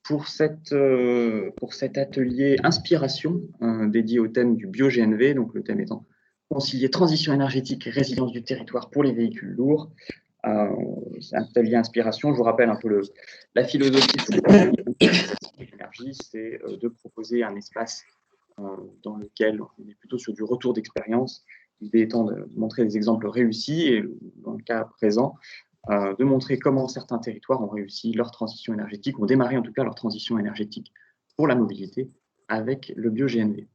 pour cet atelier inspiration dédié au thème du bio-GNV, donc le thème étant concilier transition énergétique et résilience du territoire pour les véhicules lourds. C'est un atelier inspiration. Je vous rappelle un peu la philosophie de l'énergie, c'est de proposer un espace dans lequel on est plutôt sur du retour d'expérience. L'idée étant de montrer des exemples réussis et, dans le cas présent, de montrer comment certains territoires ont réussi leur transition énergétique, ont démarré en tout cas leur transition énergétique pour la mobilité avec le bio-GNV.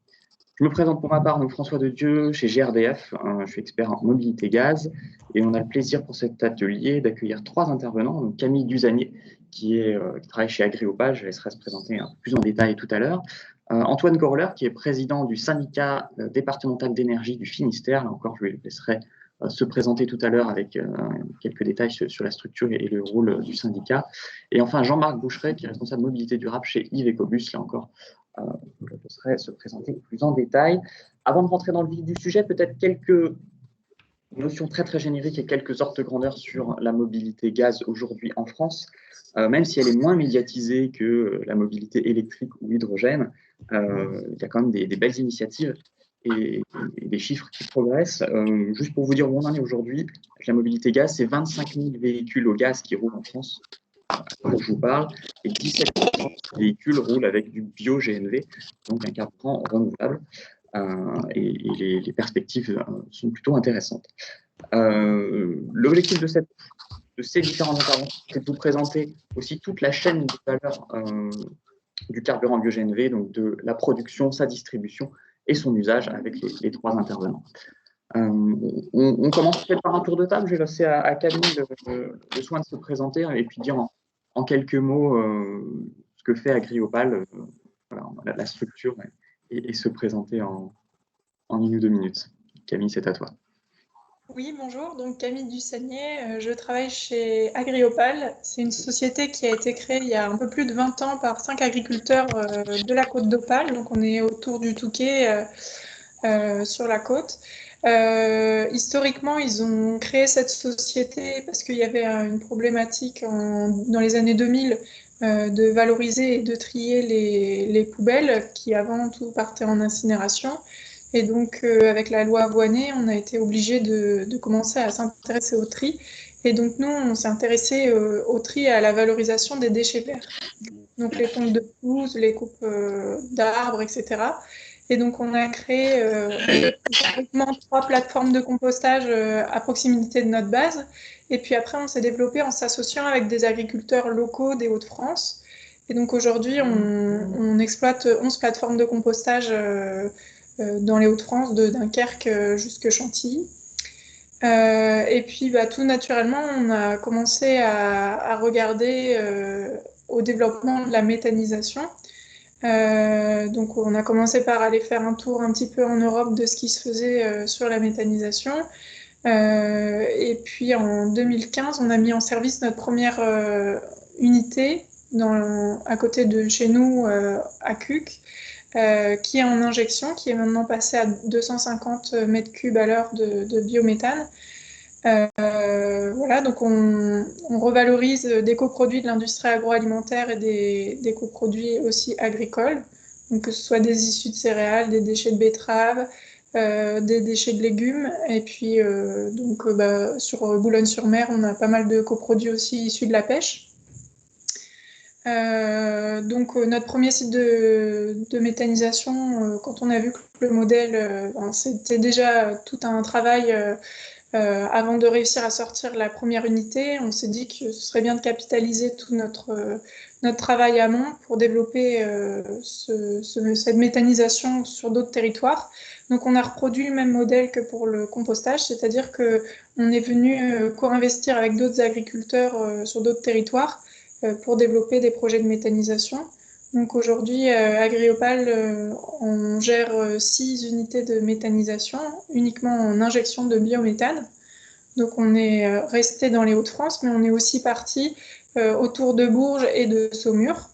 Je me présente pour ma part, donc François Dedieu, chez GRDF. Je suis expert en mobilité gaz et on a le plaisir pour cet atelier d'accueillir 3 intervenants. Donc Camille Duzanier, qui travaille chez Agriopal, je laisserai se présenter un peu plus en détail tout à l'heure. Antoine Gorler, qui est président du syndicat départemental d'énergie du Finistère. Là encore, je lui laisserai se présenter tout à l'heure avec quelques détails sur la structure et le rôle du syndicat. Et enfin, Jean-Marc Boucheret, qui est responsable mobilité durable chez Yves Ecobus. Là encore, je laisserai se présenter plus en détail. Avant de rentrer dans le vif du sujet, peut-être quelques notions très très génériques et quelques ordres de grandeur sur la mobilité gaz aujourd'hui en France. Même si elle est moins médiatisée que la mobilité électrique ou hydrogène, il y a quand même des belles initiatives et des chiffres qui progressent. Juste pour vous dire où on en est aujourd'hui, la mobilité gaz, c'est 25 000 véhicules au gaz qui roulent en France, où je vous parle, et 17% des véhicules roulent avec du bio-GNV, donc un carburant renouvelable, et les perspectives sont plutôt intéressantes. L'objectif de ces différentes interventions, c'est de vous présenter aussi toute la chaîne de valeur du carburant bio-GNV, donc de la production, sa distribution et son usage avec les 3 intervenants. On commence peut-être par un tour de table. Je vais laisser à Camille le soin de se présenter et puis dire en quelques mots ce que fait Agriopal, voilà, la structure, et se présenter en 1 ou 2 minutes. Camille, c'est à toi. Oui, bonjour, donc Camille Dussagnet, je travaille chez Agriopal. C'est une société qui a été créée il y a un peu plus de 20 ans par 5 agriculteurs de la côte d'Opale, donc on est autour du Touquet sur la côte. Historiquement, ils ont créé cette société parce qu'il y avait une problématique dans les années 2000 de valoriser et de trier les poubelles qui avant tout partaient en incinération. Et donc, avec la loi Voynet, on a été obligé de commencer à s'intéresser au tri. Et donc, nous, on s'est intéressé au tri et à la valorisation des déchets verts. Donc, les pontes de pelouse, les coupes d'arbres, etc. Et donc, on a créé historiquement 3 plateformes de compostage à proximité de notre base. Et puis après, on s'est développé en s'associant avec des agriculteurs locaux des Hauts-de-France. Et donc, aujourd'hui, on exploite 11 plateformes de compostage dans les Hauts-de-France, de Dunkerque jusque Chantilly. Et puis, tout naturellement, on a commencé à regarder au développement de la méthanisation. Donc, on a commencé par aller faire un tour un petit peu en Europe de ce qui se faisait sur la méthanisation. Et puis, en 2015, on a mis en service notre première unité à côté de chez nous, à Cuc, qui est en injection, qui est maintenant passé à 250 mètres cubes à l'heure de biométhane. Voilà, donc on revalorise des coproduits de l'industrie agroalimentaire et des coproduits aussi agricoles, donc que ce soit des issues de céréales, des déchets de betterave, des déchets de légumes. Et puis, sur Boulogne-sur-Mer, on a pas mal de coproduits aussi issus de la pêche. Notre premier site de méthanisation, quand on a vu que le modèle, c'était déjà tout un travail avant de réussir à sortir la première unité, on s'est dit que ce serait bien de capitaliser tout notre travail amont pour développer cette méthanisation sur d'autres territoires. Donc on a reproduit le même modèle que pour le compostage, c'est-à-dire qu'on est venu co-investir avec d'autres agriculteurs sur d'autres territoires pour développer des projets de méthanisation. Donc aujourd'hui, Agriopal, on gère 6 unités de méthanisation, uniquement en injection de biométhane. Donc on est resté dans les Hauts-de-France, mais on est aussi parti autour de Bourges et de Saumur.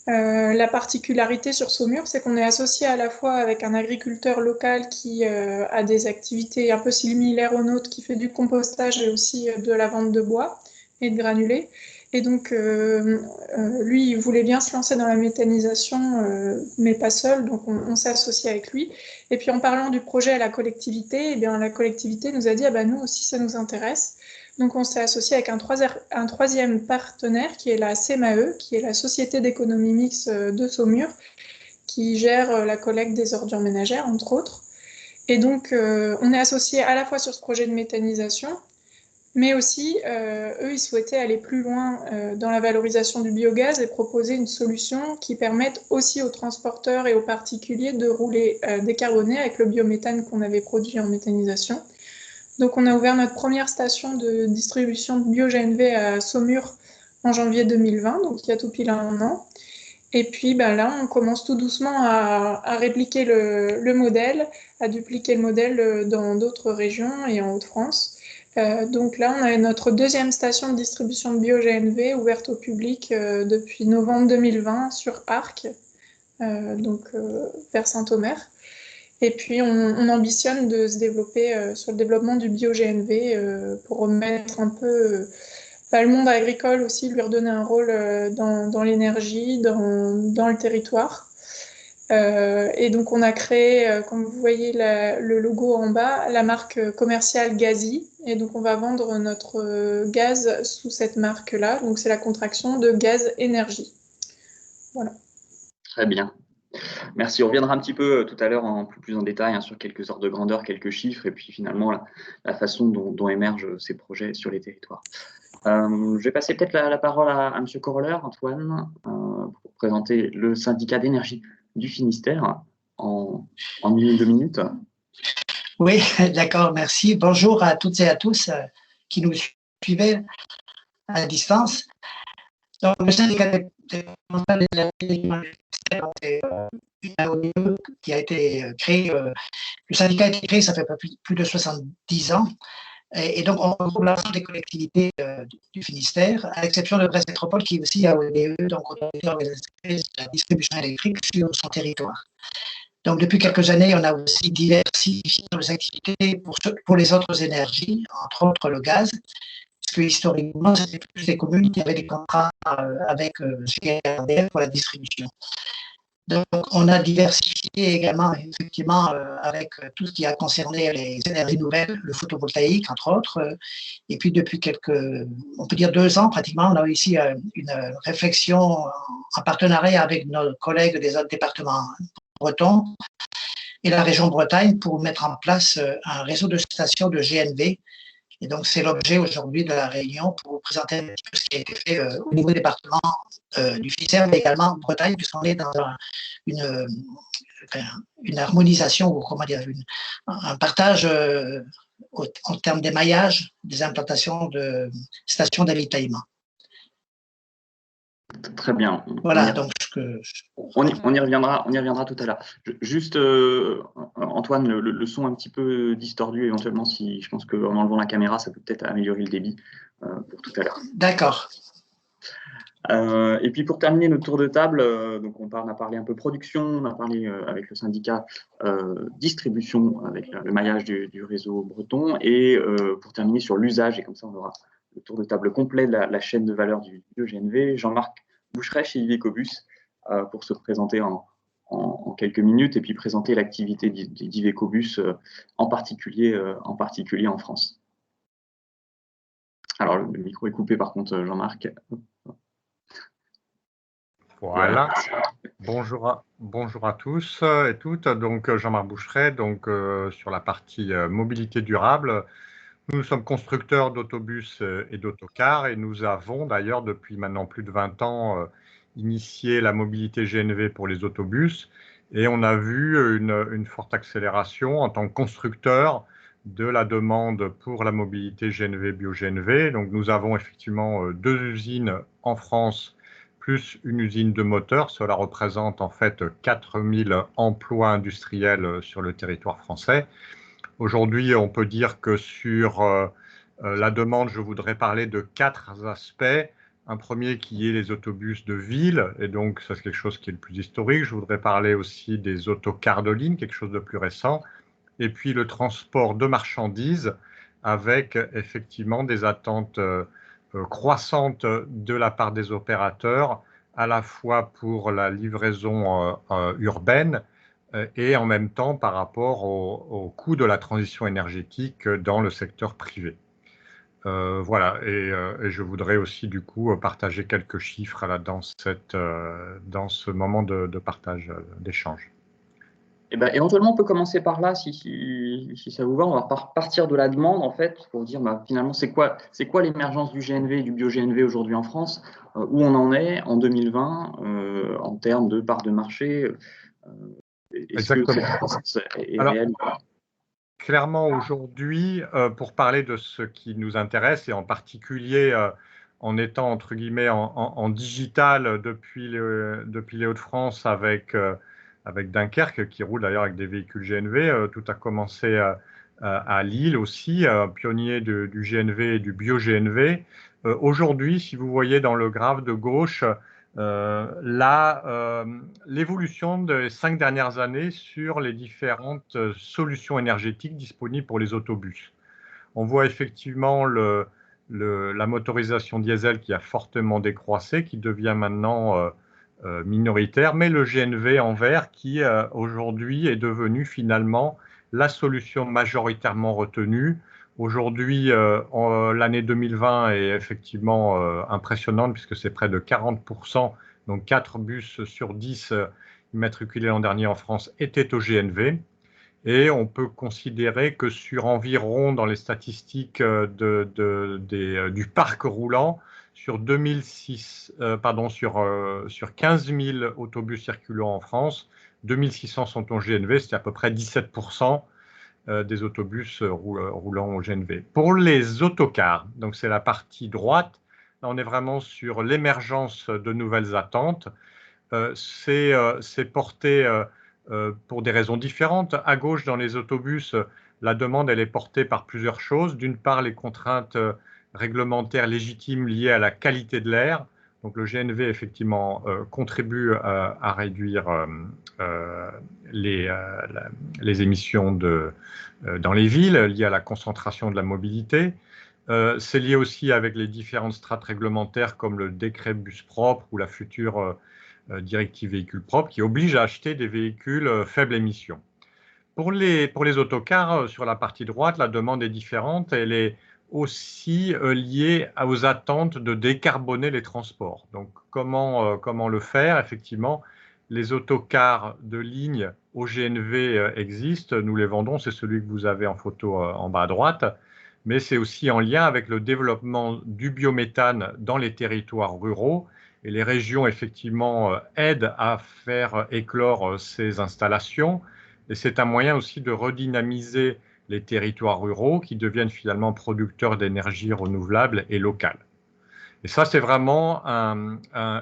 La particularité sur Saumur, c'est qu'on est associé à la fois avec un agriculteur local qui a des activités un peu similaires aux nôtres, qui fait du compostage et aussi de la vente de bois. et de granulés. Et donc, lui, il voulait bien se lancer dans la méthanisation, mais pas seul, donc on s'est associé avec lui. Et puis en parlant du projet à la collectivité, eh bien, la collectivité nous a dit, ah bah, nous aussi, ça nous intéresse. Donc on s'est associé avec un troisième partenaire qui est la CMAE, qui est la Société d'économie mixte de Saumur, qui gère la collecte des ordures ménagères, entre autres. Et donc, on est associé à la fois sur ce projet de méthanisation, mais aussi, eux, ils souhaitaient aller plus loin dans la valorisation du biogaz et proposer une solution qui permette aussi aux transporteurs et aux particuliers de rouler décarboné avec le biométhane qu'on avait produit en méthanisation. Donc, on a ouvert notre première station de distribution de bio-GNV à Saumur en janvier 2020, donc il y a tout pile un an. Et puis ben là, on commence tout doucement à répliquer le modèle, à dupliquer le modèle dans d'autres régions et en Hauts-de-France. Donc là, on a notre deuxième station de distribution de bio-GNV ouverte au public depuis novembre 2020 sur Arques, vers Saint-Omer. Et puis, on ambitionne de se développer sur le développement du bio-GNV pour remettre un peu le monde agricole aussi, lui redonner un rôle dans l'énergie, dans le territoire. Et donc, on a créé, comme vous voyez le logo en bas, la marque commerciale Gazi. Et donc, on va vendre notre gaz sous cette marque-là. Donc, c'est la contraction de gaz énergie. Voilà. Très bien. Merci. On reviendra un petit peu tout à l'heure plus en détail sur quelques ordres de grandeur, quelques chiffres, et puis finalement la façon dont émergent ces projets sur les territoires. Je vais passer peut-être la parole à M. Coroller, Antoine, pour présenter le syndicat d'énergie du Finistère en 2 minutes. Oui, d'accord, merci. Bonjour à toutes et à tous qui nous suivaient à distance. Donc, le syndicat qui a été créé, le syndicat a été créé, ça fait plus de 70 ans. Et donc, on regroupe l'ensemble des collectivités du Finistère, à l'exception de Brest Métropole, qui aussi a ODE, donc Autorité organisatrice de la distribution électrique sur son territoire. Donc, depuis quelques années, on a aussi diversifié nos activités pour les autres énergies, entre autres le gaz, parce que historiquement, c'était plus les communes qui avaient des contrats avec CRDF pour la distribution. Donc, on a diversifié également, effectivement, avec tout ce qui a concerné les énergies nouvelles, le photovoltaïque, entre autres. Et puis, depuis on peut dire 2 ans pratiquement, on a ici une réflexion en partenariat avec nos collègues des autres départements bretons et la région Bretagne pour mettre en place un réseau de stations de GNV. Et donc, c'est l'objet aujourd'hui de la réunion pour vous présenter un petit peu ce qui a été fait au niveau du département du Finistère, mais également en Bretagne, puisqu'on est dans une harmonisation, ou comment dire, un partage en termes d'émaillage des implantations de stations d'avitaillement. Très bien. Voilà, donc on y reviendra tout à l'heure. Juste, Antoine, le son un petit peu distordu éventuellement, si je pense qu'en enlevant la caméra, ça peut peut-être améliorer le débit pour tout à l'heure. D'accord. Et puis pour terminer notre tour de table, donc on a parlé un peu production, on a parlé avec le syndicat distribution, avec le maillage du réseau breton, et pour terminer sur l'usage, et comme ça on aura le tour de table complet de la chaîne de valeur du bio-GNV, Jean-Marc Boucheret chez Ivecobus pour se présenter en quelques minutes et puis présenter l'activité d'Ivecobus en particulier en France. Alors le micro est coupé par contre, Jean-Marc. Voilà. Bonjour à tous et toutes. Donc Jean-Marc Boucheret, sur la partie mobilité durable. Nous sommes constructeurs d'autobus et d'autocars et nous avons d'ailleurs depuis maintenant plus de 20 ans initié la mobilité GNV pour les autobus et on a vu une forte accélération en tant que constructeur de la demande pour la mobilité GNV, bio-GNV. Donc nous avons effectivement 2 usines en France plus une usine de moteurs. Cela représente en fait 4000 emplois industriels sur le territoire français. Aujourd'hui, on peut dire que sur la demande, je voudrais parler de 4 aspects. Un premier qui est les autobus de ville, et donc ça c'est quelque chose qui est le plus historique. Je voudrais parler aussi des autocars de ligne, quelque chose de plus récent. Et puis le transport de marchandises avec effectivement des attentes croissante de la part des opérateurs, à la fois pour la livraison urbaine et en même temps par rapport au coût de la transition énergétique dans le secteur privé. Voilà, et je voudrais aussi du coup partager quelques chiffres là, dans ce moment de partage, d'échange. Eh ben, éventuellement, on peut commencer par là, si ça vous va. On va partir de la demande, en fait, pour dire finalement, c'est quoi l'émergence du GNV et du bio-GNV aujourd'hui en France, où on en est en 2020 en termes de part de marché. Est-ce que cette croissance est réelle? Clairement, aujourd'hui, pour parler de ce qui nous intéresse, et en particulier en étant, entre guillemets, en digital depuis les Hauts-de-France avec Dunkerque, qui roule d'ailleurs avec des véhicules GNV. Tout a commencé à Lille aussi, pionnier du GNV et du bio-GNV. Aujourd'hui, si vous voyez dans le graphe de gauche, l'évolution des 5 dernières années sur les différentes solutions énergétiques disponibles pour les autobus. On voit effectivement la motorisation diesel qui a fortement décroissé, qui devient maintenant minoritaire, mais le GNV en vert qui aujourd'hui est devenu finalement la solution majoritairement retenue. Aujourd'hui, l'année 2020 est effectivement impressionnante puisque c'est près de 40%, donc 4 bus sur 10 immatriculés l'an dernier en France étaient au GNV. Et on peut considérer que sur environ, dans les statistiques du parc roulant, sur 15 000 autobus circulant en France, 2600 sont au GNV, c'est à peu près 17% des autobus roulant au GNV. Pour les autocars, donc c'est la partie droite, là on est vraiment sur l'émergence de nouvelles attentes. C'est porté pour des raisons différentes. À gauche, dans les autobus, la demande elle est portée par plusieurs choses. D'une part, les contraintes réglementaires légitimes liées à la qualité de l'air. Donc le GNV, effectivement, contribue à réduire les émissions dans les villes, liées à la concentration de la mobilité. C'est lié aussi avec les différentes strates réglementaires comme le décret bus propre ou la future directive véhicules propres qui oblige à acheter des véhicules faibles émissions. Pour les autocars, sur la partie droite, la demande est différente. Elle est aussi liée aux attentes de décarboner les transports. Donc, comment le faire? Effectivement, les autocars de ligne au GNV existent. Nous les vendons. C'est celui que vous avez en photo en bas à droite. Mais c'est aussi en lien avec le développement du biométhane dans les territoires ruraux. Et les régions, effectivement, aident à faire éclore ces installations. Et c'est un moyen aussi de redynamiser les territoires ruraux qui deviennent finalement producteurs d'énergie renouvelable et locale. Et ça, c'est vraiment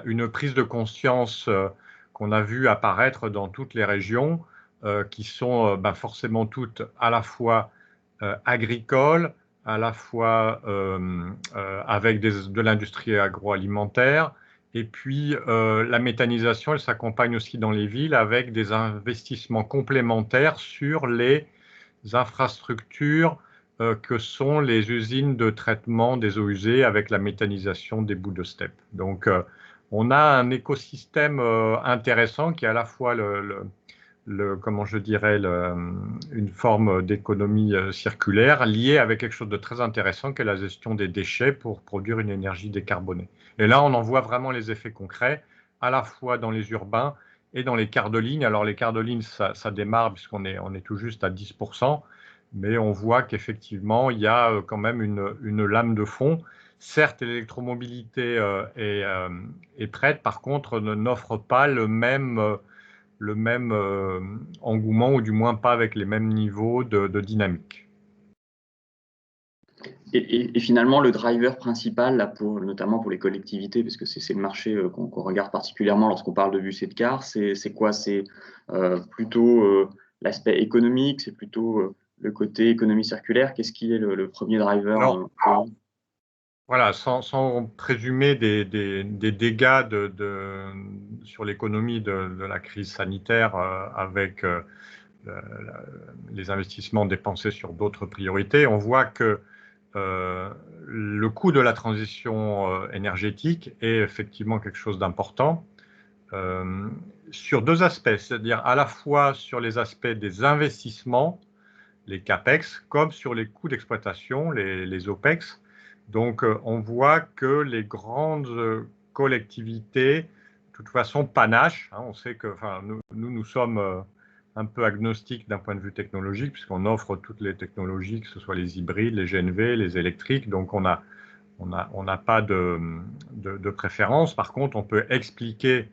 une prise de conscience qu'on a vu apparaître dans toutes les régions, qui sont forcément toutes à la fois agricoles, à la fois avec de l'industrie agroalimentaire. Et puis, la méthanisation, elle s'accompagne aussi dans les villes avec des investissements complémentaires sur les infrastructures que sont les usines de traitement des eaux usées avec la méthanisation des bouts de steppe. Donc, on a un écosystème intéressant qui est à la fois comment je dirais, une forme d'économie circulaire liée avec quelque chose de très intéressant qui est la gestion des déchets pour produire une énergie décarbonée. Et là, on en voit vraiment les effets concrets, à la fois dans les urbains et dans les quarts de ligne. Alors, les quarts de ligne, ça démarre puisqu'on est tout juste à 10%, mais on voit qu'effectivement, il y a quand même une lame de fond. Certes, l'électromobilité est prête, par contre, n'offre pas le même engouement, ou du moins pas avec les mêmes niveaux de dynamique. Et finalement, le driver principal, là, notamment pour les collectivités, parce que c'est le marché qu'on regarde particulièrement lorsqu'on parle de bus et de cars, c'est quoi? C'est plutôt l'aspect économique, c'est plutôt le côté économie circulaire. Qu'est-ce qui est le premier driver? Voilà, sans présumer des dégâts sur l'économie de la crise sanitaire avec les investissements dépensés sur d'autres priorités, on voit que le coût de la transition énergétique est effectivement quelque chose d'important sur deux aspects, c'est-à-dire à la fois sur les aspects des investissements, les CAPEX, comme sur les coûts d'exploitation, les OPEX. Donc, on voit que les grandes collectivités, de toute façon, panachent. On sait que nous sommes un peu agnostiques d'un point de vue technologique, puisqu'on offre toutes les technologies, que ce soit les hybrides, les GNV, les électriques. Donc, on n'a pas de préférence. Par contre, on peut expliquer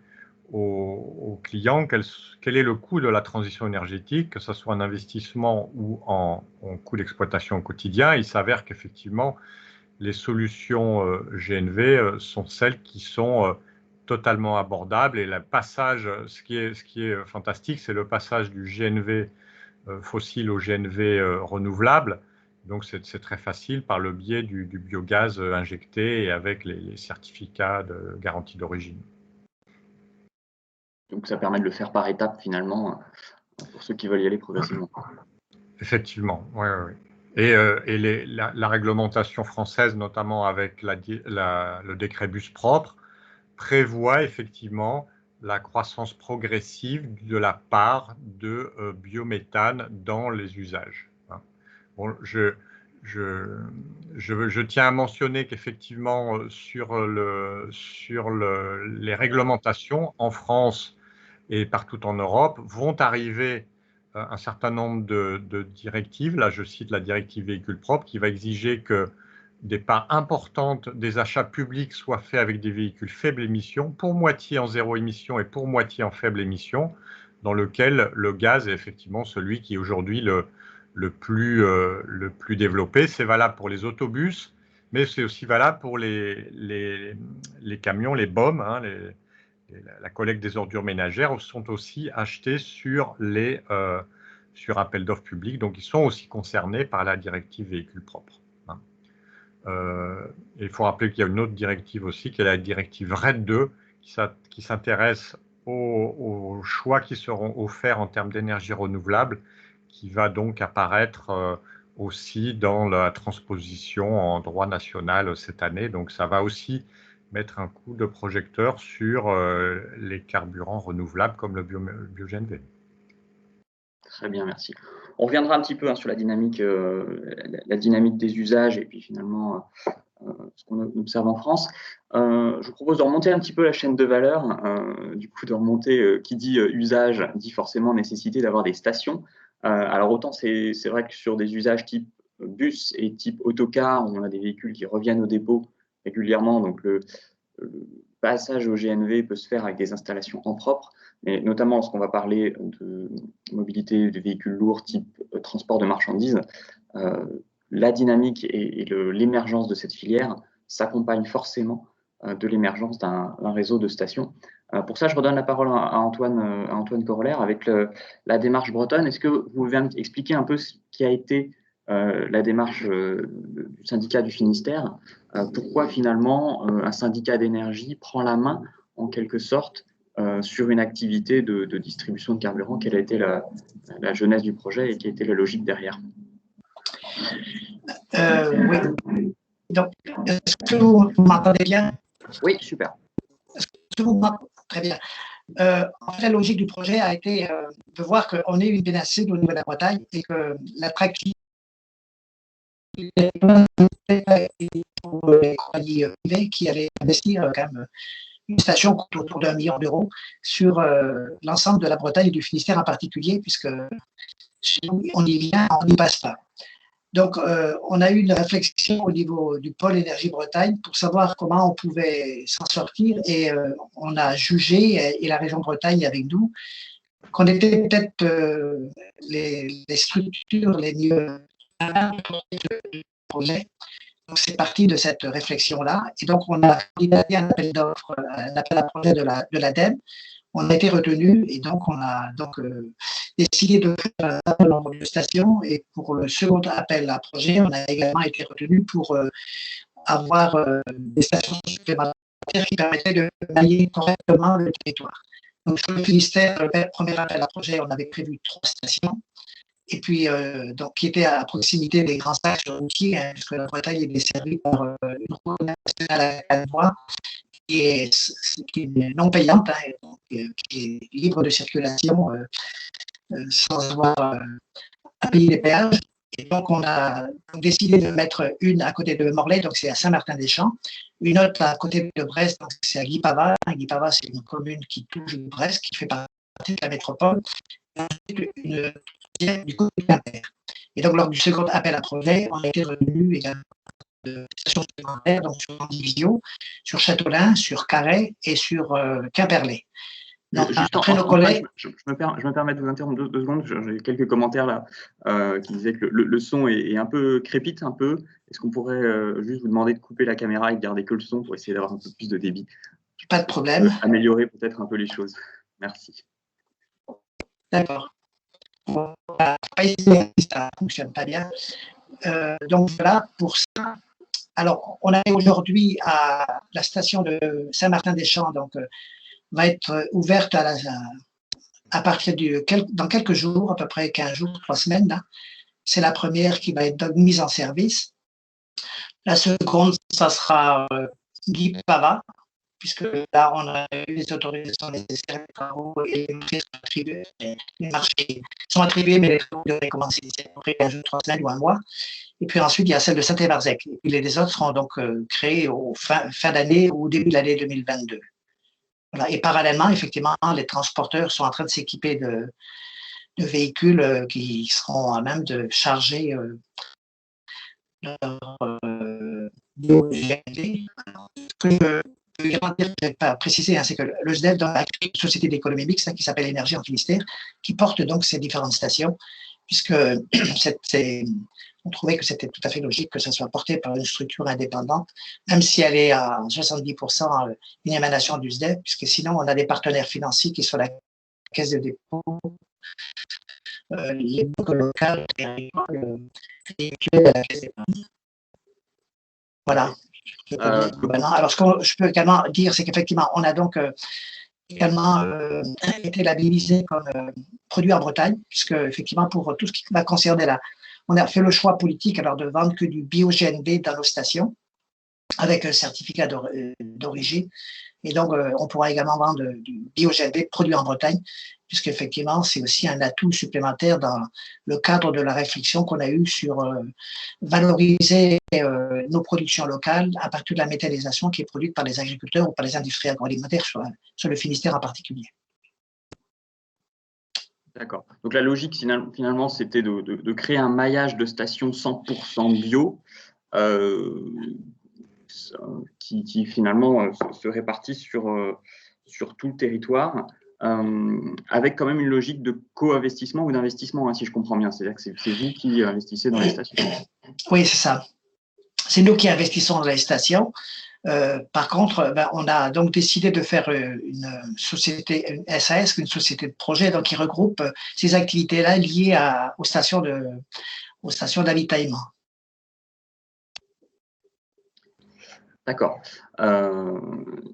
aux clients quel est le coût de la transition énergétique, que ce soit en investissement ou en coût d'exploitation au quotidien. Il s'avère qu'effectivement, les solutions GNV sont celles qui sont totalement abordables. Et le passage, ce qui est fantastique, c'est le passage du GNV fossile au GNV renouvelable. Donc, c'est très facile par le biais du biogaz injecté et avec les certificats de garantie d'origine. Donc, ça permet de le faire par étapes, finalement, pour ceux qui veulent y aller progressivement. Effectivement, oui. Et la réglementation française, notamment avec le décret bus propre, prévoit effectivement la croissance progressive de la part de biométhane dans les usages. Bon, je tiens à mentionner qu'effectivement, sur les réglementations en France et partout en Europe, vont arriver un certain nombre de directives. Là, je cite la directive véhicules propres qui va exiger que des parts importantes des achats publics soient faits avec des véhicules faibles émissions, pour moitié en zéro émission et pour moitié en faible émission, dans lequel le gaz est effectivement celui qui est aujourd'hui le plus développé. C'est valable pour les autobus, mais c'est aussi valable pour les camions, les BOM, la collecte des ordures ménagères sont aussi achetés sur appel d'offres publics, donc ils sont aussi concernés par la directive véhicules propres. Il faut rappeler qu'il y a une autre directive aussi, qui est la directive RED II, qui s'intéresse aux choix qui seront offerts en termes d'énergie renouvelable, qui va donc apparaître aussi dans la transposition en droit national cette année. Donc ça va aussi mettre un coup de projecteur sur les carburants renouvelables comme le bio-GNV. Très bien, merci. On reviendra un petit peu sur la dynamique des usages et puis finalement ce qu'on observe en France. Je vous propose de remonter un petit peu la chaîne de valeur. Du coup, de remonter, qui dit usage, dit forcément nécessité d'avoir des stations. Alors autant c'est vrai que sur des usages type bus et type autocar, on a des véhicules qui reviennent au dépôt régulièrement, donc le passage au GNV peut se faire avec des installations en propre, mais notamment lorsqu'on va parler de mobilité de véhicules lourds type transport de marchandises, la dynamique et l'émergence de cette filière s'accompagne forcément de l'émergence d'un réseau de stations. Pour ça, je redonne la parole à Antoine Corollaire avec la démarche bretonne. Est-ce que vous pouvez expliquer un peu ce qui a été la démarche du syndicat du Finistère? Pourquoi finalement un syndicat d'énergie prend la main en quelque sorte sur une activité de distribution de carburant? Quelle a été la genèse du projet et quelle a été la logique derrière? Oui. Donc, est-ce que vous m'entendez bien? Oui, super. Très bien. En fait, la logique du projet a été de voir qu'on est une péninsule au niveau de la Bretagne et que l'attractivité pour les compagnies privées qui allaient investir quand même une station coûte autour d'1 million d'euros sur l'ensemble de la Bretagne et du Finistère en particulier, puisque si on y vient, on n'y passe pas. Donc, on a eu une réflexion au niveau du pôle énergie Bretagne pour savoir comment on pouvait s'en sortir et on a jugé, et la région Bretagne avec nous, qu'on était peut-être les structures les mieux du projet. Donc, c'est parti de cette réflexion-là. Et donc, on a candidaté un appel d'offres, un appel à projet de l'ADEME. On a été retenu et donc on a décidé de faire un certain nombre de stations. Et pour le second appel à projet, on a également été retenu pour avoir des stations supplémentaires qui permettaient de mailler correctement le territoire. Donc, sur le Finistère, le premier appel à projet, on avait prévu 3 stations. et puis donc qui était à proximité des grands axes routiers, hein, puisque la Bretagne est desservie par une route nationale à 4 voies qui est non payante, hein, donc, qui est libre de circulation sans avoir à payer les péages. Et donc, on a décidé de mettre une à côté de Morlaix, donc c'est à Saint-Martin-des-Champs, une autre à côté de Brest, donc c'est à Guipava. Guipava, c'est une commune qui touche Brest, qui fait partie de la métropole, et une deuxième du côté de Quimper. Et donc, lors du second appel à projet, on a été revenu également de stations supplémentaires, donc sur Andivisio, sur Châteaulin, sur Carhaix et sur Quimperlé. Donc, juste après nos collègues, je me permets de vous interrompre deux secondes. J'ai quelques commentaires là qui disaient que le son est un peu crépite, un peu. Est-ce qu'on pourrait juste vous demander de couper la caméra et de garder que le son pour essayer d'avoir un peu plus de débit? Pas de problème. Améliorer peut-être un peu les choses. Merci. D'accord. Ça ne fonctionne pas bien. Donc voilà, pour ça. Alors, on est aujourd'hui à la station de Saint-Martin-des-Champs, donc va être ouverte à partir dans quelques jours, à peu près 15 jours, 3 semaines. C'est la première qui va être mise en service. La seconde, ça sera Guipava, puisque là, on a eu les autorisations nécessaires, les travaux et les marchés sont attribués, mais les travaux devraient commencer d'ici à peu près 15 jours, 3 semaines ou un mois. Et puis ensuite, il y a celle de Saint-Évarzec. Et les autres seront donc créés au fin d'année ou au début de l'année 2022. Voilà. Et parallèlement, effectivement, les transporteurs sont en train de s'équiper de véhicules qui seront à même de charger leur BOGNV. Ce que je peux dire, je n'ai pas précisé, hein, c'est que le SDEF a créé une société d'économie mixte qui s'appelle Énergie en Finistère, qui porte donc ces différentes stations, puisque on trouvait que c'était tout à fait logique que ça soit porté par une structure indépendante, même si elle est à 70% une émanation du SDEF, puisque sinon on a des partenaires financiers qui sont la Caisse de dépôt, les banques locales, et la Caisse d'épargne. Voilà. Alors, ce que je peux également dire, c'est qu'effectivement, on a donc également été labellisé comme produit en Bretagne, puisque effectivement, pour tout ce qui va concerner on a fait le choix politique alors de vendre que du bio-GNV dans nos stations, avec un certificat d'origine. Et donc, on pourra également vendre du bio-GNV produit en Bretagne, puisqu'effectivement, c'est aussi un atout supplémentaire dans le cadre de la réflexion qu'on a eue sur valoriser nos productions locales à partir de la méthanisation qui est produite par les agriculteurs ou par les industries agroalimentaires, sur le Finistère en particulier. D'accord. Donc la logique, finalement, c'était de créer un maillage de stations 100% bio qui finalement se répartit sur tout le territoire, avec quand même une logique de co-investissement ou d'investissement, hein, si je comprends bien. C'est-à-dire que c'est vous qui investissez dans les stations. Oui, c'est ça. C'est nous qui investissons dans les stations. Par contre, on a donc décidé de faire une société, une SAS, une société de projet, donc qui regroupe ces activités-là liées aux stations d'avitaillement. D'accord.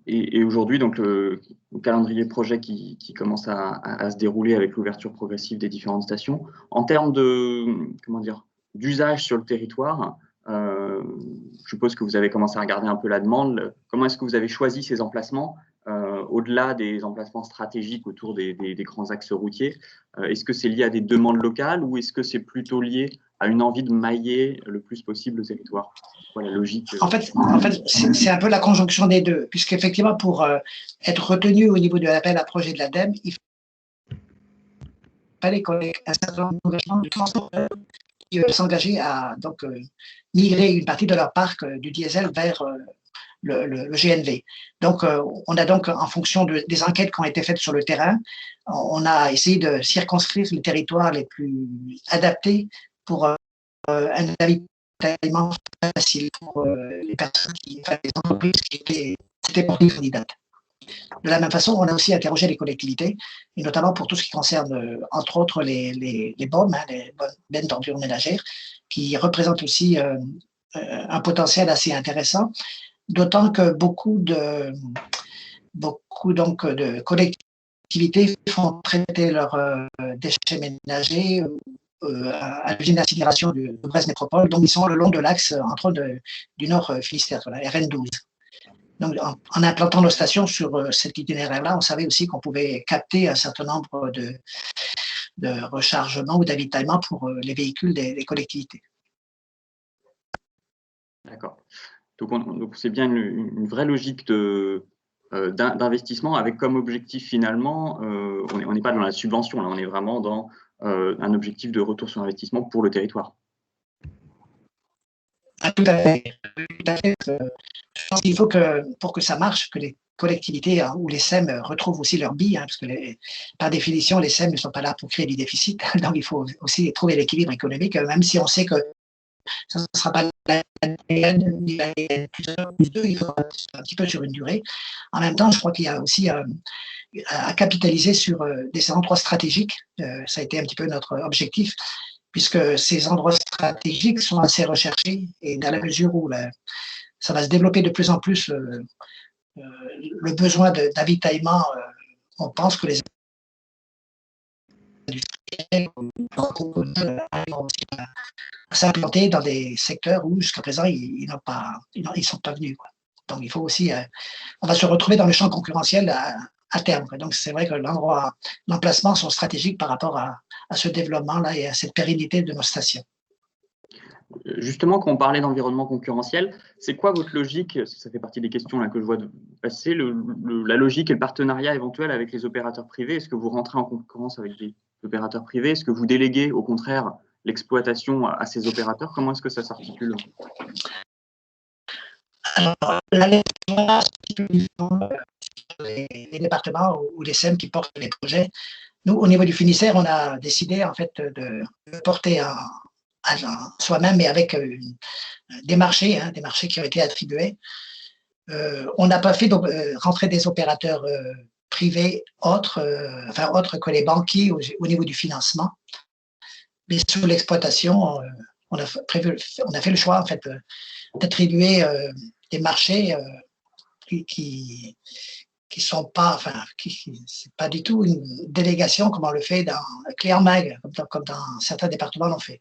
Et aujourd'hui, donc le calendrier projet qui commence à se dérouler avec l'ouverture progressive des différentes stations. En termes d'usage sur le territoire, je suppose que vous avez commencé à regarder un peu la demande. Comment est-ce que vous avez choisi ces emplacements au-delà des emplacements stratégiques autour des grands axes routiers? Est-ce que c'est lié à des demandes locales ou est-ce que c'est plutôt lié à une envie de mailler le plus possible le territoire? Voilà, la logique. En fait, c'est un peu la conjonction des deux, puisqu'effectivement, pour être retenu au niveau de l'appel à projet de l'ADEME, il fallait qu'on ait un certain nombre d'engagements de transporteurs qui s'engager à donc, migrer une partie de leur parc du diesel vers le GNV. Donc, on a donc, en fonction des enquêtes qui ont été faites sur le terrain, on a essayé de circonscrire les territoires les plus adaptés pour un avitaillement facile pour les personnes les entreprises qui étaient portées candidates. De la même façon, on a aussi interrogé les collectivités, et notamment pour tout ce qui concerne, entre autres, les BOM, les bennes d'ordures ménagères, qui représentent aussi un potentiel assez intéressant, d'autant que beaucoup de collectivités font traiter leurs déchets ménagers à l'usine d'incinération de Brest Métropole. Donc, ils sont le long de l'axe, entre autres, du Nord Finistère, la RN12. Donc, en implantant nos stations sur cet itinéraire-là, on savait aussi qu'on pouvait capter un certain nombre de rechargements ou d'avitaillements pour les véhicules des collectivités. D'accord. Donc c'est bien une vraie logique d'investissement avec comme objectif finalement, on n'est pas dans la subvention, là, on est vraiment dans un objectif de retour sur investissement pour le territoire. Ah, tout à fait. Tout à fait. Je pense qu'il faut que, pour que ça marche, que les collectivités ou les SEM retrouvent aussi leur bille, parce que par définition, les SEM ne sont pas là pour créer du déficit. Donc, il faut aussi trouver l'équilibre économique, même si on sait que ça ne sera pas l'année plus deux, il faudra un petit peu sur une durée. En même temps, je crois qu'il y a aussi à capitaliser sur des endroits stratégiques. Ça a été un petit peu notre objectif, puisque ces endroits stratégiques sont assez recherchés et dans la mesure où ça va se développer de plus en plus le besoin d'avitaillement, on pense que les industriels arriveront aussi à s'implanter dans des secteurs où jusqu'à présent ils sont pas venus, quoi. Donc il faut aussi, on va se retrouver dans le champ concurrentiel à terme, quoi. Donc c'est vrai que l'emplacement sont stratégiques par rapport à ce développement-là et à cette pérennité de nos stations. Justement, quand on parlait d'environnement concurrentiel, c'est quoi votre logique? Ça fait partie des questions là, que je vois passer, la logique et le partenariat éventuel avec les opérateurs privés. Est-ce que vous rentrez en concurrence avec des opérateurs privés? Est-ce que vous déléguez au contraire l'exploitation à ces opérateurs? Comment est-ce que ça s'articule? Alors, les départements ou les SEM qui portent les projets, nous, au niveau du Finistère, on a décidé en fait de porter soi-même, mais avec des marchés qui ont été attribués. On n'a pas fait rentrer des opérateurs privés autres que les banquiers au niveau du financement. Mais sur l'exploitation, on a fait le choix en fait d'attribuer des marchés qui sont pas, c'est pas du tout une délégation comme on le fait clé en main, comme dans certains départements l'ont fait.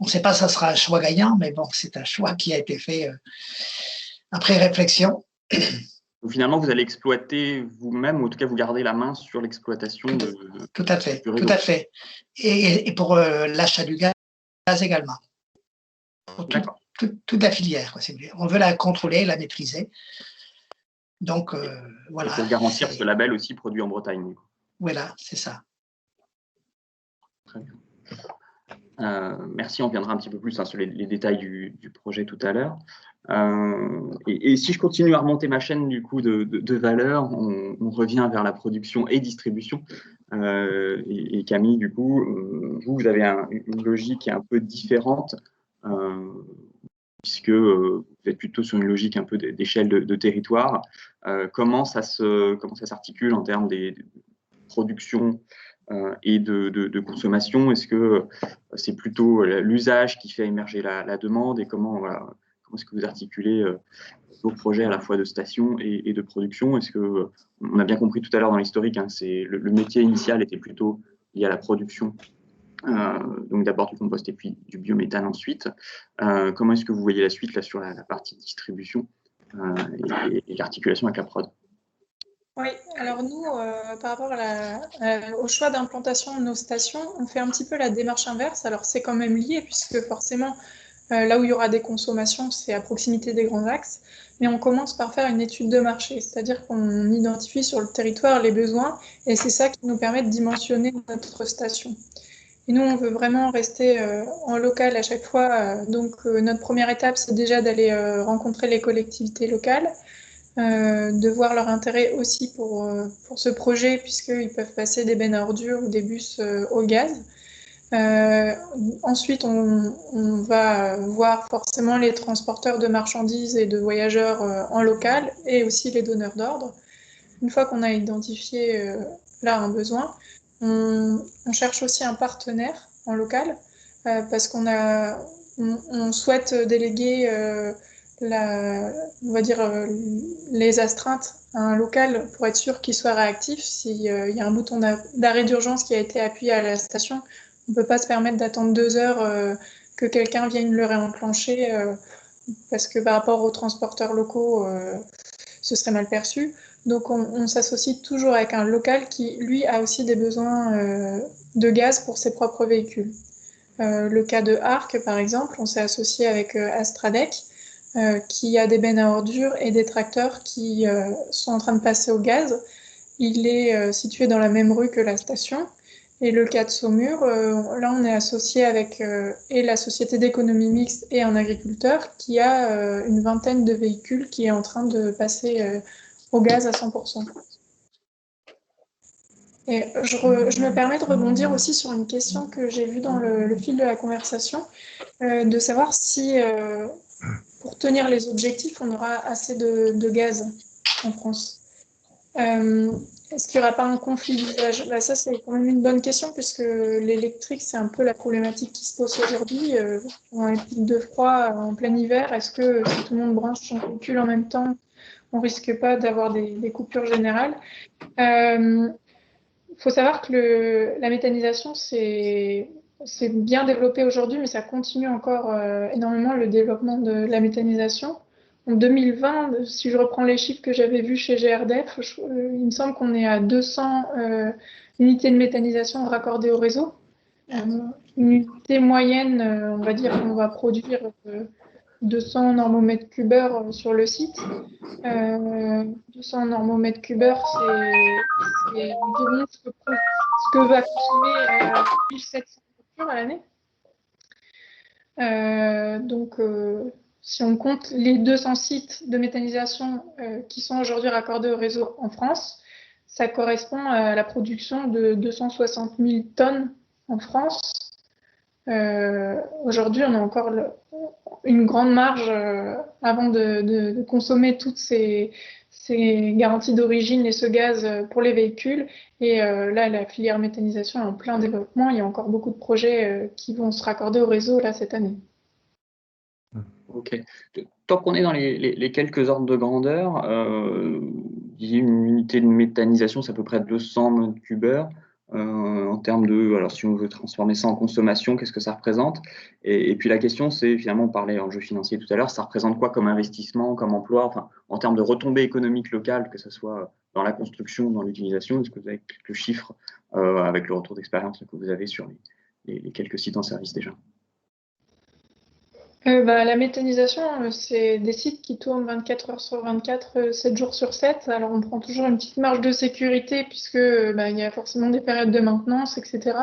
On ne sait pas si ça sera un choix gagnant, mais bon, c'est un choix qui a été fait après réflexion. Donc, finalement, vous allez exploiter vous-même, ou en tout cas, vous gardez la main sur l'exploitation de. Tout à fait, tout à fait. Et pour l'achat du gaz également. Pour toute la filière. On veut la contrôler, la maîtriser. Donc, voilà. Et pour garantir ce label aussi produit en Bretagne. Voilà, c'est ça. Très bien. Merci, on reviendra un petit peu plus sur les détails du projet tout à l'heure. Et si je continue à remonter ma chaîne du coup de valeur, on revient vers la production et distribution. Et Camille, du coup, vous avez une logique qui est un peu différente, puisque vous êtes plutôt sur une logique un peu d'échelle de territoire. Comment ça s'articule en termes des productions et de consommation? Est-ce que c'est plutôt l'usage qui fait émerger la demande, et comment est-ce que vous articulez vos projets à la fois de station et de production? Est-ce que, on a bien compris tout à l'heure dans l'historique, c'est le métier initial était plutôt lié à la production, donc d'abord du compost et puis du biométhane ensuite. Comment est-ce que vous voyez la suite là sur la partie distribution et l'articulation avec la prod? Oui, alors nous, par rapport au choix d'implantation de nos stations, on fait un petit peu la démarche inverse. Alors c'est quand même lié, puisque forcément, là où il y aura des consommations, c'est à proximité des grands axes. Mais on commence par faire une étude de marché, c'est-à-dire qu'on identifie sur le territoire les besoins, et c'est ça qui nous permet de dimensionner notre station. Et nous, on veut vraiment rester en local à chaque fois. Donc notre première étape, c'est déjà d'aller rencontrer les collectivités locales, de voir leur intérêt aussi pour ce projet, puisqu'ils peuvent passer des bennes à ordures ou des bus au gaz. Ensuite, on va voir forcément les transporteurs de marchandises et de voyageurs en local, et aussi les donneurs d'ordre. Une fois qu'on a identifié là un besoin, on cherche aussi un partenaire en local, parce qu'on souhaite déléguer on va dire, les astreintes à un local pour être sûr qu'il soit réactif. S'il y a un bouton d'arrêt d'urgence qui a été appuyé à la station, on ne peut pas se permettre d'attendre 2 heures que quelqu'un vienne le réenclencher parce que par rapport aux transporteurs locaux, ce serait mal perçu. Donc on s'associe toujours avec un local qui, lui, a aussi des besoins de gaz pour ses propres véhicules. Le cas de Arc, par exemple, on s'est associé avec Astradec, qui a des bennes à ordures et des tracteurs qui sont en train de passer au gaz. Il est situé dans la même rue que la station. Et le cas de Saumur, là on est associé avec et la société d'économie mixte et un agriculteur qui a une vingtaine de véhicules qui est en train de passer au gaz à 100%. Et je me permets de rebondir aussi sur une question que j'ai vue dans le fil de la conversation, de savoir si pour tenir les objectifs, on aura assez de gaz en France. Est-ce qu'il n'y aura pas un conflit d'usage? Ça, c'est quand même une bonne question, puisque l'électrique, c'est un peu la problématique qui se pose aujourd'hui. Dans les pics de froid en plein hiver, est-ce que si tout le monde branche son véhicule en même temps, on risque pas d'avoir des coupures générales? Faut savoir que la méthanisation, c'est bien développé aujourd'hui, mais ça continue encore énormément le développement de la méthanisation. En 2020, si je reprends les chiffres que j'avais vus chez GRDF, il me semble qu'on est à 200 unités de méthanisation raccordées au réseau. Une unité moyenne, on va dire qu'on va produire 200 normomètres cubeurs sur le site. 200 normomètres cubeurs, c'est environ ce que va consommer 1700 voitures à l'année. Donc, si on compte les 200 sites de méthanisation qui sont aujourd'hui raccordés au réseau en France, ça correspond à la production de 260 000 tonnes en France. Aujourd'hui, on a encore une grande marge avant de consommer toutes ces garanties d'origine et ce gaz pour les véhicules. Et là, la filière méthanisation est en plein développement. Il y a encore beaucoup de projets qui vont se raccorder au réseau là, cette année. Ok. Tant qu'on est dans les quelques ordres de grandeur, une unité de méthanisation, c'est à peu près 200 mètres cubeurs. En termes de, alors si on veut transformer ça en consommation, qu'est-ce que ça représente? Et puis la question, c'est finalement, on parlait enjeu financier tout à l'heure, ça représente quoi comme investissement, comme emploi, enfin, en termes de retombées économiques locales, que ce soit dans la construction, dans l'utilisation? Est-ce que vous avez quelques chiffres avec le retour d'expérience que vous avez sur les quelques sites en service déjà? La méthanisation, c'est des sites qui tournent 24 heures sur 24, 7 jours sur 7. Alors, on prend toujours une petite marge de sécurité puisque il y a forcément des périodes de maintenance, etc.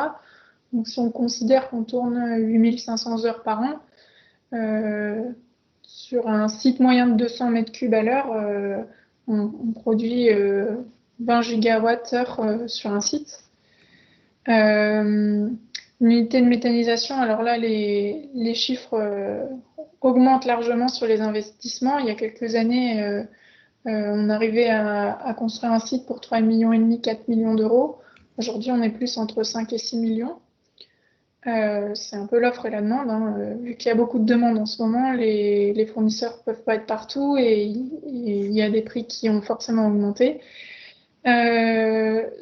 Donc, si on considère qu'on tourne 8500 heures par an, sur un site moyen de 200 mètres cubes à l'heure, on produit 20 gigawatts-heure sur un site. Une unité de méthanisation, alors là, les chiffres augmentent largement sur les investissements. Il y a quelques années, on arrivait à construire un site pour 3,5 millions, 4 millions d'euros. Aujourd'hui, on est plus entre 5 et 6 millions. C'est un peu l'offre et la demande, hein. Vu qu'il y a beaucoup de demandes en ce moment, les fournisseurs ne peuvent pas être partout et il y a des prix qui ont forcément augmenté.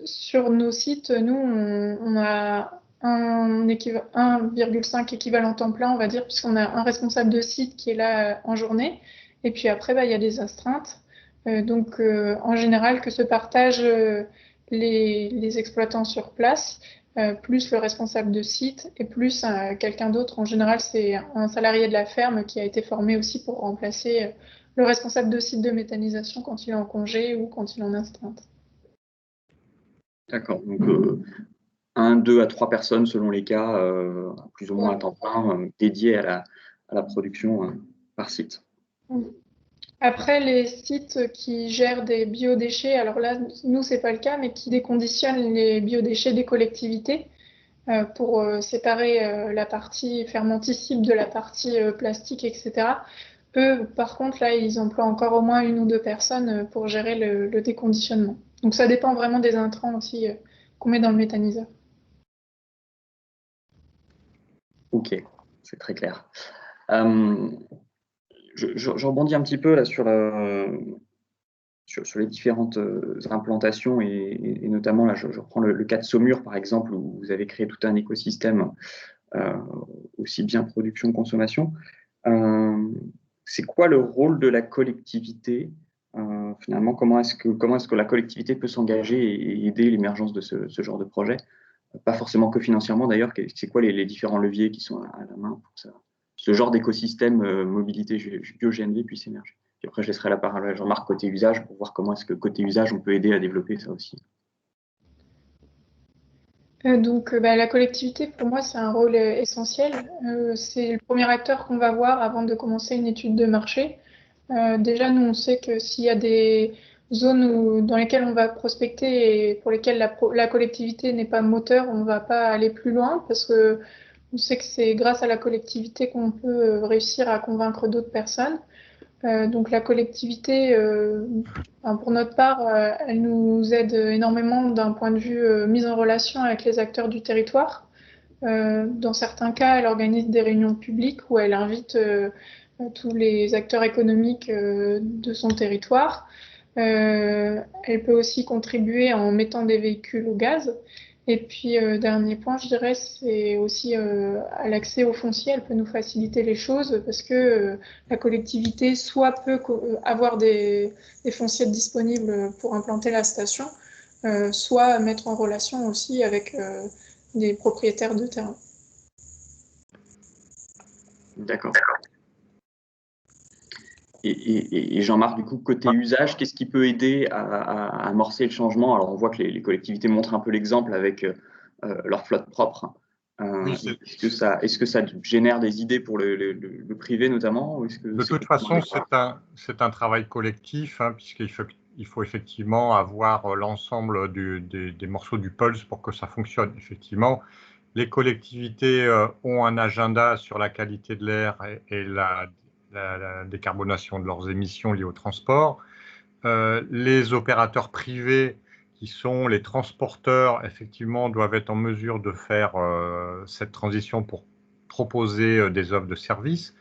Sur nos sites, nous, on a 1,5 équivalent temps plein, on va dire, puisqu'on a un responsable de site qui est là en journée. Et puis après, il y a des astreintes. Donc, en général, que se partagent les exploitants sur place, plus le responsable de site et plus quelqu'un d'autre. En général, c'est un salarié de la ferme qui a été formé aussi pour remplacer le responsable de site de méthanisation quand il est en congé ou quand il est en astreinte. D'accord. Donc, 1, 2 à 3 personnes selon les cas, plus ou moins à temps plein, dédiées à la production par site. Après, les sites qui gèrent des biodéchets, alors là, nous, c'est pas le cas, mais qui déconditionnent les biodéchets des collectivités pour séparer la partie fermenticible de la partie plastique, etc. Eux, par contre, là, ils emploient encore au moins 1 ou 2 personnes pour gérer le déconditionnement. Donc, ça dépend vraiment des intrants aussi qu'on met dans le méthaniseur. Ok, c'est très clair. je rebondis un petit peu là sur les différentes implantations et notamment là, je reprends le cas de Saumur par exemple, où vous avez créé tout un écosystème aussi bien production que consommation. C'est quoi le rôle de la collectivité finalement, comment est-ce que la collectivité peut s'engager et aider l'émergence de ce genre de projet? Pas forcément que financièrement d'ailleurs, c'est quoi les différents leviers qui sont à la main pour que ce genre d'écosystème mobilité bio-GNV puisse émerger? Puis après, je laisserai la parole à Jean-Marc côté usage pour voir comment est-ce que côté usage, on peut aider à développer ça aussi. La collectivité, pour moi, c'est un rôle essentiel. C'est le premier acteur qu'on va voir avant de commencer une étude de marché. Déjà, nous, on sait que s'il y a des zones dans lesquelles on va prospecter et pour lesquelles la collectivité n'est pas moteur, on ne va pas aller plus loin parce que on sait que c'est grâce à la collectivité qu'on peut réussir à convaincre d'autres personnes. Donc la collectivité, pour notre part, elle nous aide énormément d'un point de vue mise en relation avec les acteurs du territoire. Dans certains cas, elle organise des réunions publiques où elle invite tous les acteurs économiques de son territoire. Elle peut aussi contribuer en mettant des véhicules au gaz. Et puis, dernier point, je dirais, c'est aussi à l'accès au foncier, elle peut nous faciliter les choses parce que la collectivité soit peut avoir des fonciers disponibles pour implanter la station, soit mettre en relation aussi avec des propriétaires de terrain. D'accord. Et Jean-Marc, du coup, côté usage, qu'est-ce qui peut aider à amorcer le changement? Alors, on voit que les collectivités montrent un peu l'exemple avec leur flotte propre. Oui, est-ce que ça génère des idées pour le privé notamment, ou de toute façon, c'est un travail collectif, hein, puisqu'il faut effectivement avoir l'ensemble des morceaux du pulse pour que ça fonctionne. Effectivement, les collectivités ont un agenda sur la qualité de l'air et la décarbonation de leurs émissions liées au transport. Les opérateurs privés, qui sont les transporteurs, effectivement, doivent être en mesure de faire cette transition pour proposer des offres de services.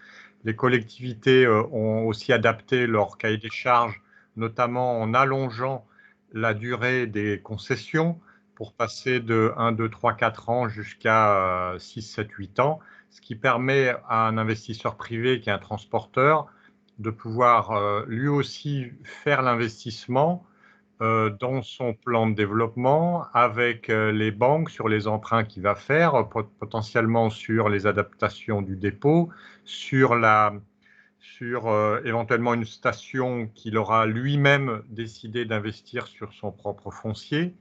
Les collectivités ont aussi adapté leur cahier des charges, notamment en allongeant la durée des concessions pour passer de 1, 2, 3, 4 ans jusqu'à 6, 7, 8 ans, ce qui permet à un investisseur privé qui est un transporteur de pouvoir lui aussi faire l'investissement dans son plan de développement avec les banques sur les emprunts qu'il va faire, potentiellement sur les adaptations du dépôt, sur éventuellement une station qu'il aura lui-même décidé d'investir sur son propre foncier.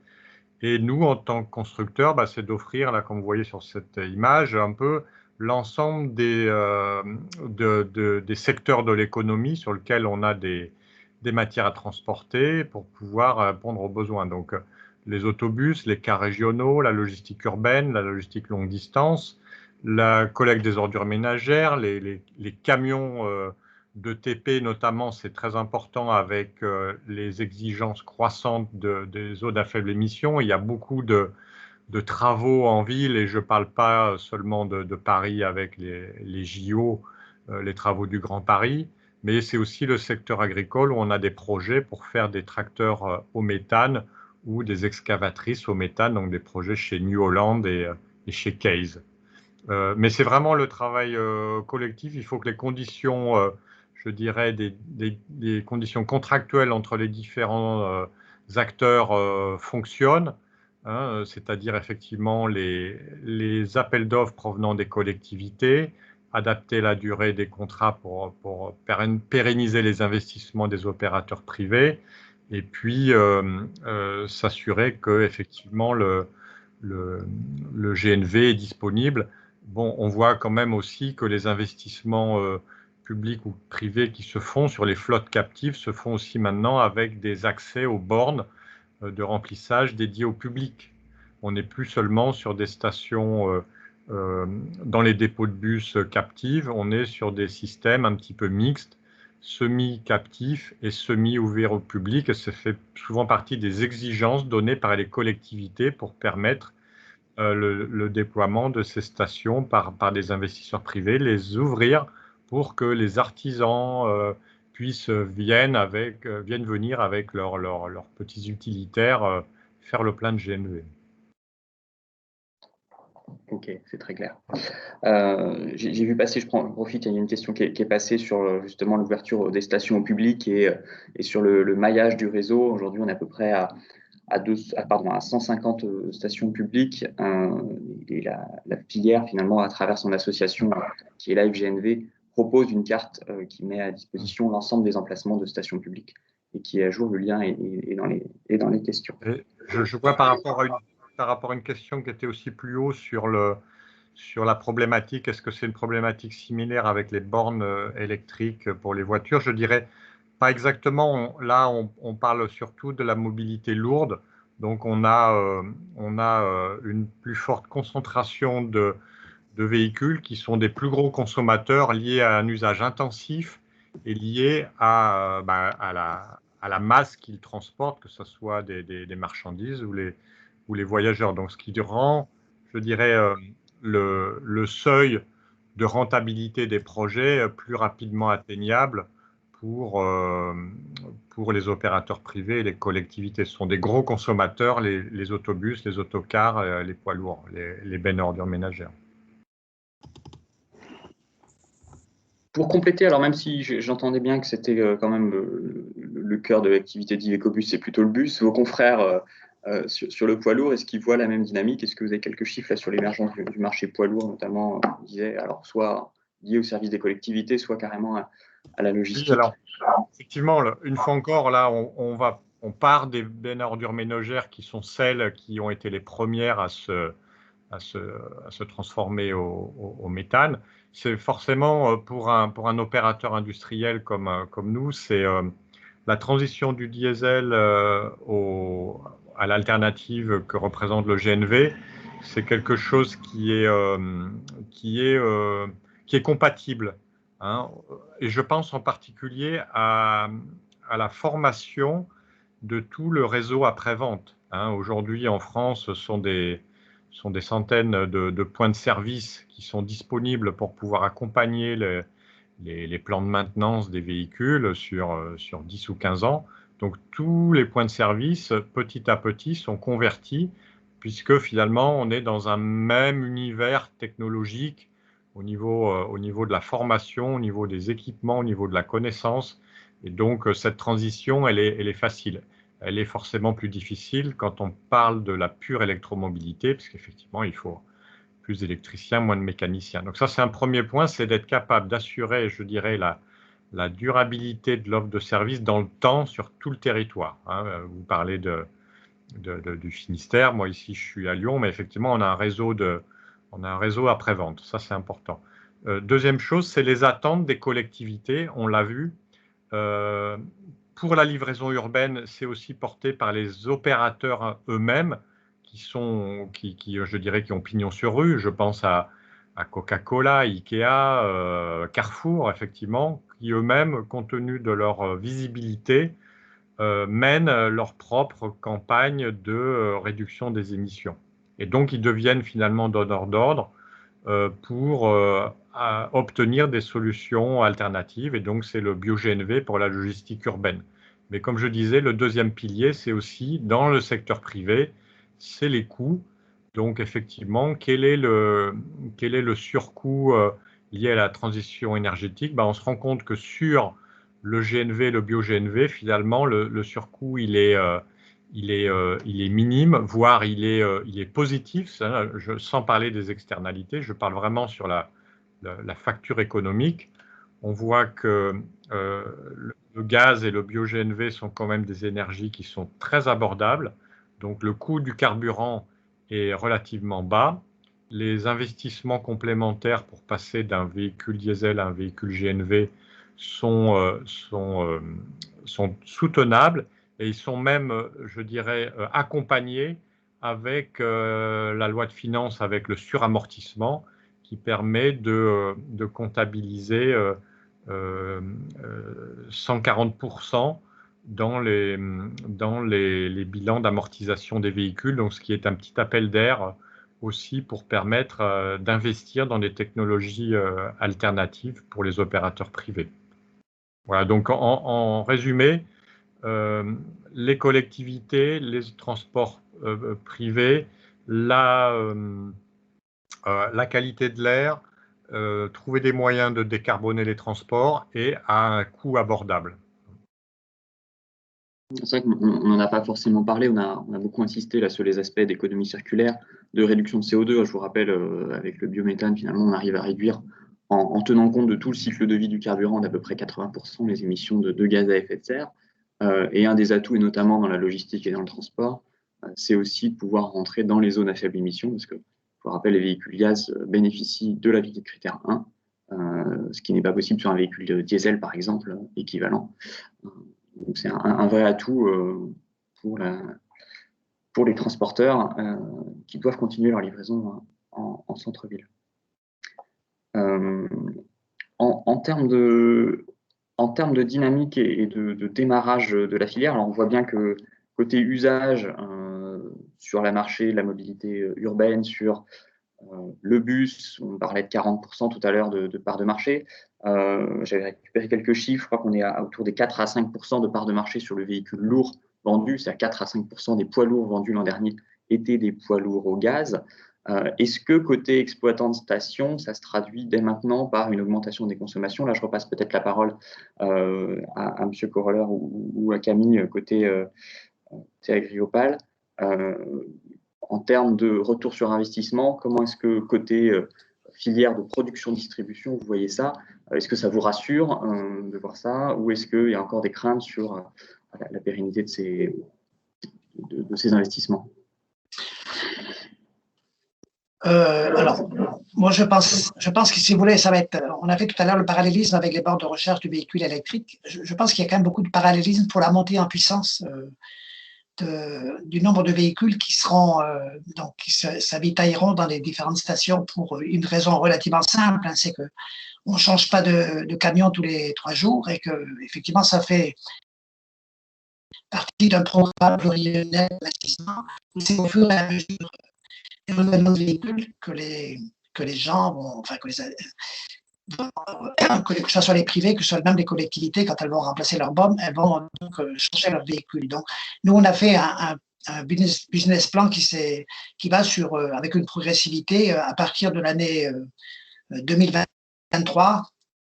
Et nous, en tant que constructeurs, c'est d'offrir, là, comme vous voyez sur cette image, un peu l'ensemble des secteurs de l'économie sur lesquels on a des matières à transporter pour pouvoir répondre aux besoins. Donc, les autobus, les cars régionaux, la logistique urbaine, la logistique longue distance, la collecte des ordures ménagères, les camions de TP notamment, c'est très important avec les exigences croissantes des zones à faible émission. Il y a beaucoup de travaux en ville, et je ne parle pas seulement de Paris avec les JO, les travaux du Grand Paris, mais c'est aussi le secteur agricole où on a des projets pour faire des tracteurs au méthane ou des excavatrices au méthane, donc des projets chez New Holland et chez Case. Mais c'est vraiment le travail collectif. Il faut que les conditions, je dirais, des conditions contractuelles entre les différents acteurs fonctionnent, hein, c'est-à-dire effectivement les appels d'offres provenant des collectivités, adapter la durée des contrats pour pérenniser les investissements des opérateurs privés, et puis s'assurer que effectivement le GNV est disponible. Bon, on voit quand même aussi que les investissements publics ou privés qui se font sur les flottes captives se font aussi maintenant avec des accès aux bornes de remplissage dédiées au public. On n'est plus seulement sur des stations dans les dépôts de bus captives, on est sur des systèmes un petit peu mixtes, semi-captifs et semi-ouverts au public, et ça fait souvent partie des exigences données par les collectivités pour permettre le déploiement de ces stations par des investisseurs privés, les ouvrir pour que les artisans viennent venir avec leurs petits utilitaires faire le plein de GNV. Ok, c'est très clair. J'ai vu passer, je profite, il y a une question qui est passée sur justement l'ouverture des stations au public et sur le maillage du réseau. Aujourd'hui, on est à peu près à 150 stations publiques et la filière, finalement, à travers son association qui est Live GNV, propose une carte qui met à disposition l'ensemble des emplacements de stations publiques et qui est à jour. Le lien est dans les questions. Et je vois par rapport à une question qui était aussi plus haut sur la problématique, est-ce que c'est une problématique similaire avec les bornes électriques pour les voitures? Je dirais pas exactement. Là, on parle surtout de la mobilité lourde. Donc, on a une plus forte concentration de véhicules qui sont des plus gros consommateurs liés à un usage intensif et liés à la masse qu'ils transportent, que ce soit des marchandises ou les voyageurs. Donc, ce qui rend, je dirais, le seuil de rentabilité des projets plus rapidement atteignable pour les opérateurs privés et les collectivités. Ce sont des gros consommateurs, les autobus, les autocars, les poids lourds, les bennes à ordures ménagères. Pour compléter, alors même si j'entendais bien que c'était quand même le cœur de l'activité d'Iveco-Bus, c'est plutôt le bus, vos confrères sur le poids lourd, est-ce qu'ils voient la même dynamique? Est-ce que vous avez quelques chiffres là, sur l'émergence du marché poids lourd, notamment, on disait, alors soit lié au service des collectivités, soit carrément à la logistique? Oui, alors, effectivement, une fois encore, là, on part des bennes à ordures ménagères qui sont celles qui ont été les premières à se transformer au méthane. C'est forcément pour un opérateur industriel comme nous, c'est la transition du diesel à l'alternative que représente le GNV. C'est quelque chose qui est compatible. Hein. Et je pense en particulier à la formation de tout le réseau après-vente. Hein. Aujourd'hui, en France, ce sont des centaines de points de service qui sont disponibles pour pouvoir accompagner les plans de maintenance des véhicules sur 10 ou 15 ans. Donc, tous les points de service, petit à petit, sont convertis, puisque finalement, on est dans un même univers technologique au niveau de la formation, au niveau des équipements, au niveau de la connaissance. Et donc, cette transition, elle est facile. Elle est forcément plus difficile quand on parle de la pure électromobilité, parce qu'effectivement, il faut plus d'électriciens, moins de mécaniciens. Donc ça, c'est un premier point, c'est d'être capable d'assurer, je dirais, la durabilité de l'offre de service dans le temps sur tout le territoire. Hein. Vous parlez du Finistère, moi ici, je suis à Lyon, mais effectivement, on a un réseau après-vente. Ça, c'est important. Deuxième chose, c'est les attentes des collectivités, on l'a vu. Pour la livraison urbaine, c'est aussi porté par les opérateurs eux-mêmes qui je dirais, qui ont pignon sur rue. Je pense à Coca-Cola, Ikea, Carrefour, effectivement, qui eux-mêmes, compte tenu de leur visibilité, mènent leur propre campagne de réduction des émissions. Et donc, ils deviennent finalement donneurs d'ordre pour obtenir des solutions alternatives. Et donc, c'est le bio-GNV pour la logistique urbaine. Mais comme je disais, le deuxième pilier, c'est aussi, dans le secteur privé, c'est les coûts. Donc, effectivement, quel est le surcoût lié à la transition énergétique? On se rend compte que sur le GNV, le bio-GNV, finalement, le surcoût, il est minime, voire il est positif, sans parler des externalités. Je parle vraiment sur la facture économique. On voit que le gaz et le bio-GNV sont quand même des énergies qui sont très abordables. Donc le coût du carburant est relativement bas. Les investissements complémentaires pour passer d'un véhicule diesel à un véhicule GNV sont soutenables. Et ils sont même, je dirais, accompagnés avec la loi de finances, avec le suramortissement, qui permet de comptabiliser 140% dans les bilans d'amortisation des véhicules, donc ce qui est un petit appel d'air aussi pour permettre d'investir dans des technologies alternatives pour les opérateurs privés. Voilà, donc en résumé, les collectivités, les transports privés, la qualité de l'air, trouver des moyens de décarboner les transports et à un coût abordable. C'est vrai qu'on n'en a pas forcément parlé, on a beaucoup insisté là sur les aspects d'économie circulaire, de réduction de CO2. Je vous rappelle, avec le biométhane, finalement, on arrive à réduire, en tenant compte de tout le cycle de vie du carburant, d'à peu près 80% les émissions de gaz à effet de serre. Et un des atouts, et notamment dans la logistique et dans le transport, c'est aussi de pouvoir rentrer dans les zones à faible émission, parce que, je vous rappelle, les véhicules gaz bénéficient de la vie de critère 1, ce qui n'est pas possible sur un véhicule diesel, par exemple, équivalent. Donc c'est un vrai atout pour les transporteurs qui doivent continuer leur livraison en centre-ville. En termes de dynamique et de démarrage de la filière, alors on voit bien que côté usage, sur la mobilité urbaine, sur le bus, on parlait de 40% tout à l'heure de part de marché. J'avais récupéré quelques chiffres, je crois qu'on est autour des 4 à 5% de part de marché sur le véhicule lourd vendu, c'est à 4 à 5% des poids lourds vendus l'an dernier étaient des poids lourds au gaz. Est-ce que côté exploitant de station, ça se traduit dès maintenant par une augmentation des consommations? Là, je repasse peut-être la parole à M. Coroller ou à Camille côté Agriopal. En termes de retour sur investissement, comment est-ce que côté filière de production-distribution, vous voyez ça? Est-ce que ça vous rassure de voir ça, ou est-ce qu'il y a encore des craintes sur la pérennité de ces investissements? Alors, moi, je pense que si vous voulez, ça va être. On a fait tout à l'heure le parallélisme avec les bornes de recherche du véhicule électrique. Je pense qu'il y a quand même beaucoup de parallélisme pour la montée en puissance du nombre de véhicules qui seront donc qui s'avitailleront dans les différentes stations pour une raison relativement simple, hein, c'est que on change pas de camion tous les 3 jours et que effectivement ça fait partie d'un programme pluriannuel d'investissement. C'est au fur et à mesure des renouvellement de véhicules que les gens vont, enfin que ce soit les privés, que ce soit même les collectivités, quand elles vont remplacer leurs bornes, elles vont donc changer leur véhicule. Donc, nous, on a fait un business plan qui va sur, avec une progressivité à partir de l'année 2023,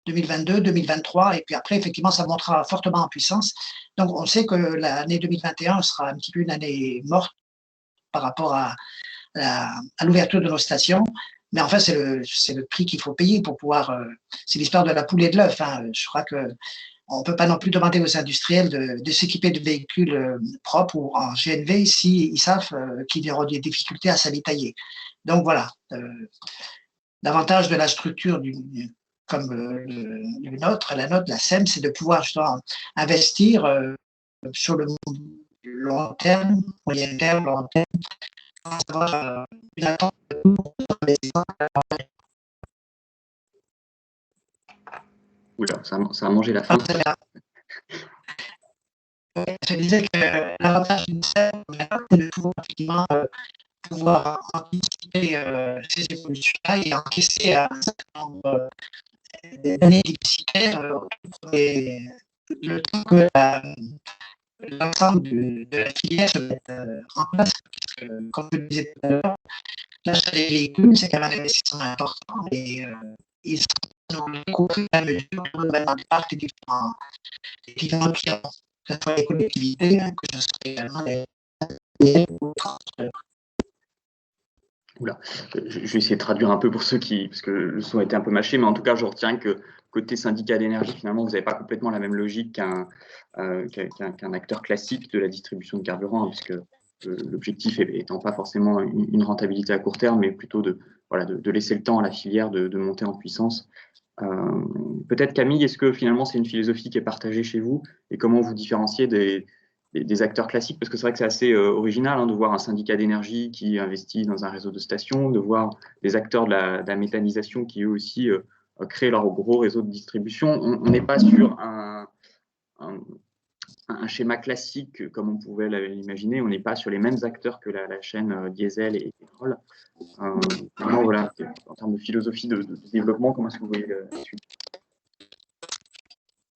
2022, 2023, et puis après, effectivement, ça montera fortement en puissance. Donc, on sait que l'année 2021 sera un petit peu une année morte par rapport à l'ouverture de nos stations. Mais en fait, c'est le prix qu'il faut payer pour pouvoir. C'est l'histoire de la poule et de l'œuf. Hein. Je crois qu'on ne peut pas non plus demander aux industriels de s'équiper de véhicules propres ou en GNV s'ils savent qu'il y aura des difficultés à s'avitailler. Donc voilà. L'avantage de la structure comme la nôtre, la SEM, c'est de pouvoir justement investir sur le long terme, moyen terme, long terme, avoir une attente Oula, ça a mangé la fin. Je disais que l'avantage d'une SEM, c'est de pouvoir effectivement pouvoir anticiper ces évolutions-là et encaisser un certain nombre d'années déficitaires le temps que l'ensemble de la filière se mette en place. Parce que, comme je le disais tout à l'heure, l'achat des véhicules, c'est quand même un investissement important et ils sont compris à mesure du renouvellement du parc des différents clients, que ce soit les collectivités, que ce soit également les autres. Oula, je vais essayer de traduire un peu pour ceux parce que le son a été un peu mâché, mais en tout cas, je retiens que côté syndicat d'énergie, finalement, vous n'avez pas complètement la même logique qu'un acteur classique de la distribution de carburant, hein, puisque l'objectif étant pas forcément une rentabilité à court terme, mais plutôt de laisser le temps à la filière de monter en puissance. Peut-être Camille, est-ce que finalement c'est une philosophie qui est partagée chez vous et comment vous différenciez des acteurs classiques? Parce que c'est vrai que c'est assez original de voir un syndicat d'énergie qui investit dans un réseau de stations, de voir des acteurs de la méthanisation qui eux aussi créent leur gros réseau de distribution. On n'est pas sur un schéma classique comme on pouvait l'imaginer. On n'est pas sur les mêmes acteurs que la chaîne diesel et pétrole. Vraiment, voilà, en termes de philosophie de développement, comment est-ce que vous voyez la suite?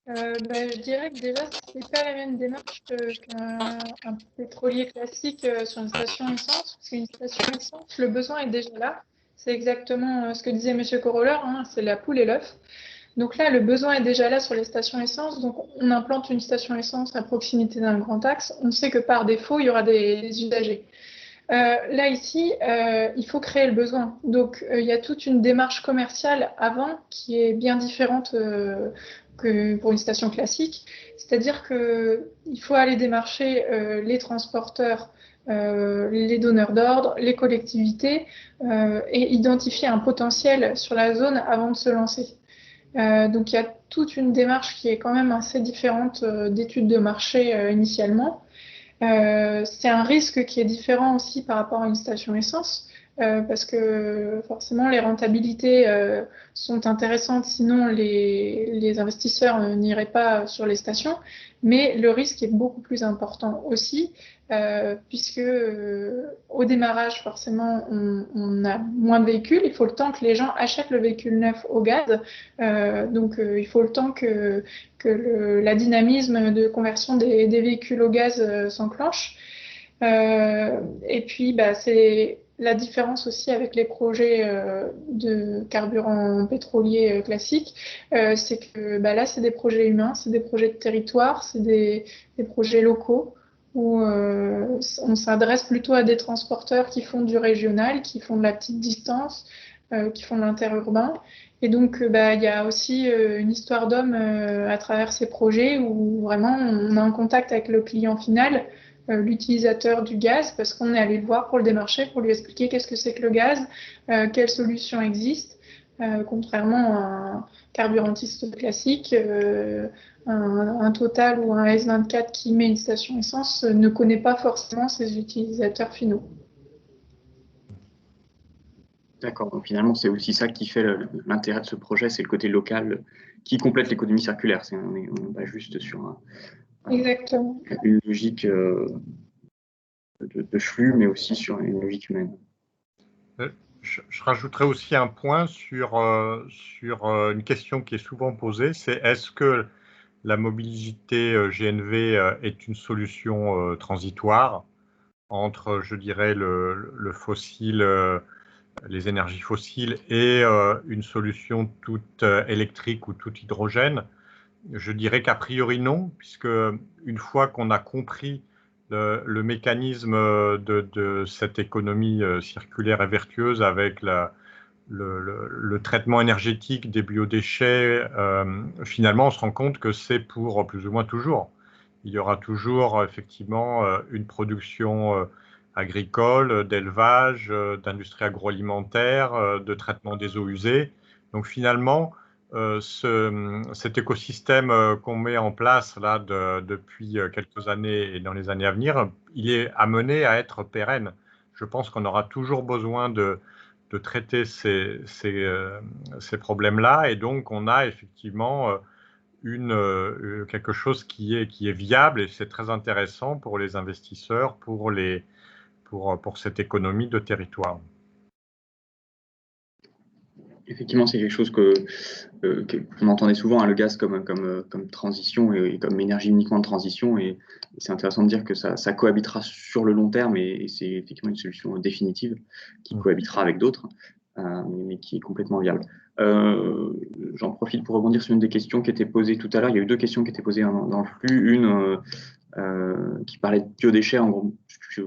Je dirais que déjà, c'est pas la même démarche qu'un pétrolier classique sur une station essence, parce qu'une station essence, le besoin est déjà là. C'est exactement ce que disait M. Coroller, hein, c'est la poule et l'œuf. Donc là, le besoin est déjà là sur les stations essence. Donc on implante une station essence à proximité d'un grand axe. On sait que par défaut, il y aura des usagers. Là, ici, il faut créer le besoin. Donc, il y a toute une démarche commerciale avant qui est bien différente que pour une station classique. C'est-à-dire qu'il faut aller démarcher les transporteurs, les donneurs d'ordre, les collectivités et identifier un potentiel sur la zone avant de se lancer. Donc, il y a toute une démarche qui est quand même assez différente d'études de marché initialement. C'est un risque qui est différent aussi par rapport à une station essence, parce que forcément les rentabilités sont intéressantes, sinon les investisseurs n'iraient pas sur les stations, mais le risque est beaucoup plus important aussi, puisque au démarrage, forcément, on a moins de véhicules, il faut le temps que les gens achètent le véhicule neuf au gaz, donc il faut le temps que la dynamisme de conversion des véhicules au gaz s'enclenche. Et puis, c'est la différence aussi avec les projets de carburant pétrolier classique, c'est que là, c'est des projets humains, c'est des projets de territoire, c'est des projets locaux où on s'adresse plutôt à des transporteurs qui font du régional, qui font de la petite distance, qui font de l'interurbain. Et donc, il y a aussi une histoire d'homme à travers ces projets où vraiment on a un contact avec le client final, l'utilisateur du gaz, parce qu'on est allé le voir pour le démarcher, pour lui expliquer qu'est-ce que c'est que le gaz, quelles solutions existent, contrairement à un carburantiste classique. Un Total ou un S24 qui met une station essence ne connaît pas forcément ses utilisateurs finaux. D'accord, donc finalement, c'est aussi ça qui fait l'intérêt de ce projet, c'est le côté local qui complète l'économie circulaire. On n'est pas juste sur Exactement. une logique de flux, mais aussi sur une logique humaine. Je rajouterais aussi un point sur une question qui est souvent posée, c'est est-ce que la mobilité GNV est une solution transitoire entre, je dirais, le fossile, les énergies fossiles et une solution toute électrique ou toute hydrogène? Je dirais qu'a priori non, puisque une fois qu'on a compris le mécanisme de cette économie circulaire et vertueuse avec le traitement énergétique des biodéchets, finalement, on se rend compte que c'est pour plus ou moins toujours. Il y aura toujours effectivement une production agricole, d'élevage, d'industrie agroalimentaire, de traitement des eaux usées. Donc finalement, cet écosystème qu'on met en place là depuis quelques années et dans les années à venir, il est amené à être pérenne. Je pense qu'on aura toujours besoin de traiter ces problèmes-là, et donc on a effectivement quelque chose qui est viable, et c'est très intéressant pour les investisseurs, pour cette économie de territoire. Effectivement, c'est quelque chose qu'on entendait souvent, hein, le gaz comme transition et comme énergie uniquement de transition. Et c'est intéressant de dire que ça cohabitera sur le long terme, et c'est effectivement une solution définitive qui cohabitera avec d'autres, mais qui est complètement viable. J'en profite pour rebondir sur une des questions qui était posée tout à l'heure. Il y a eu deux questions qui étaient posées dans le flux. Une qui parlait de biodéchets. En gros, je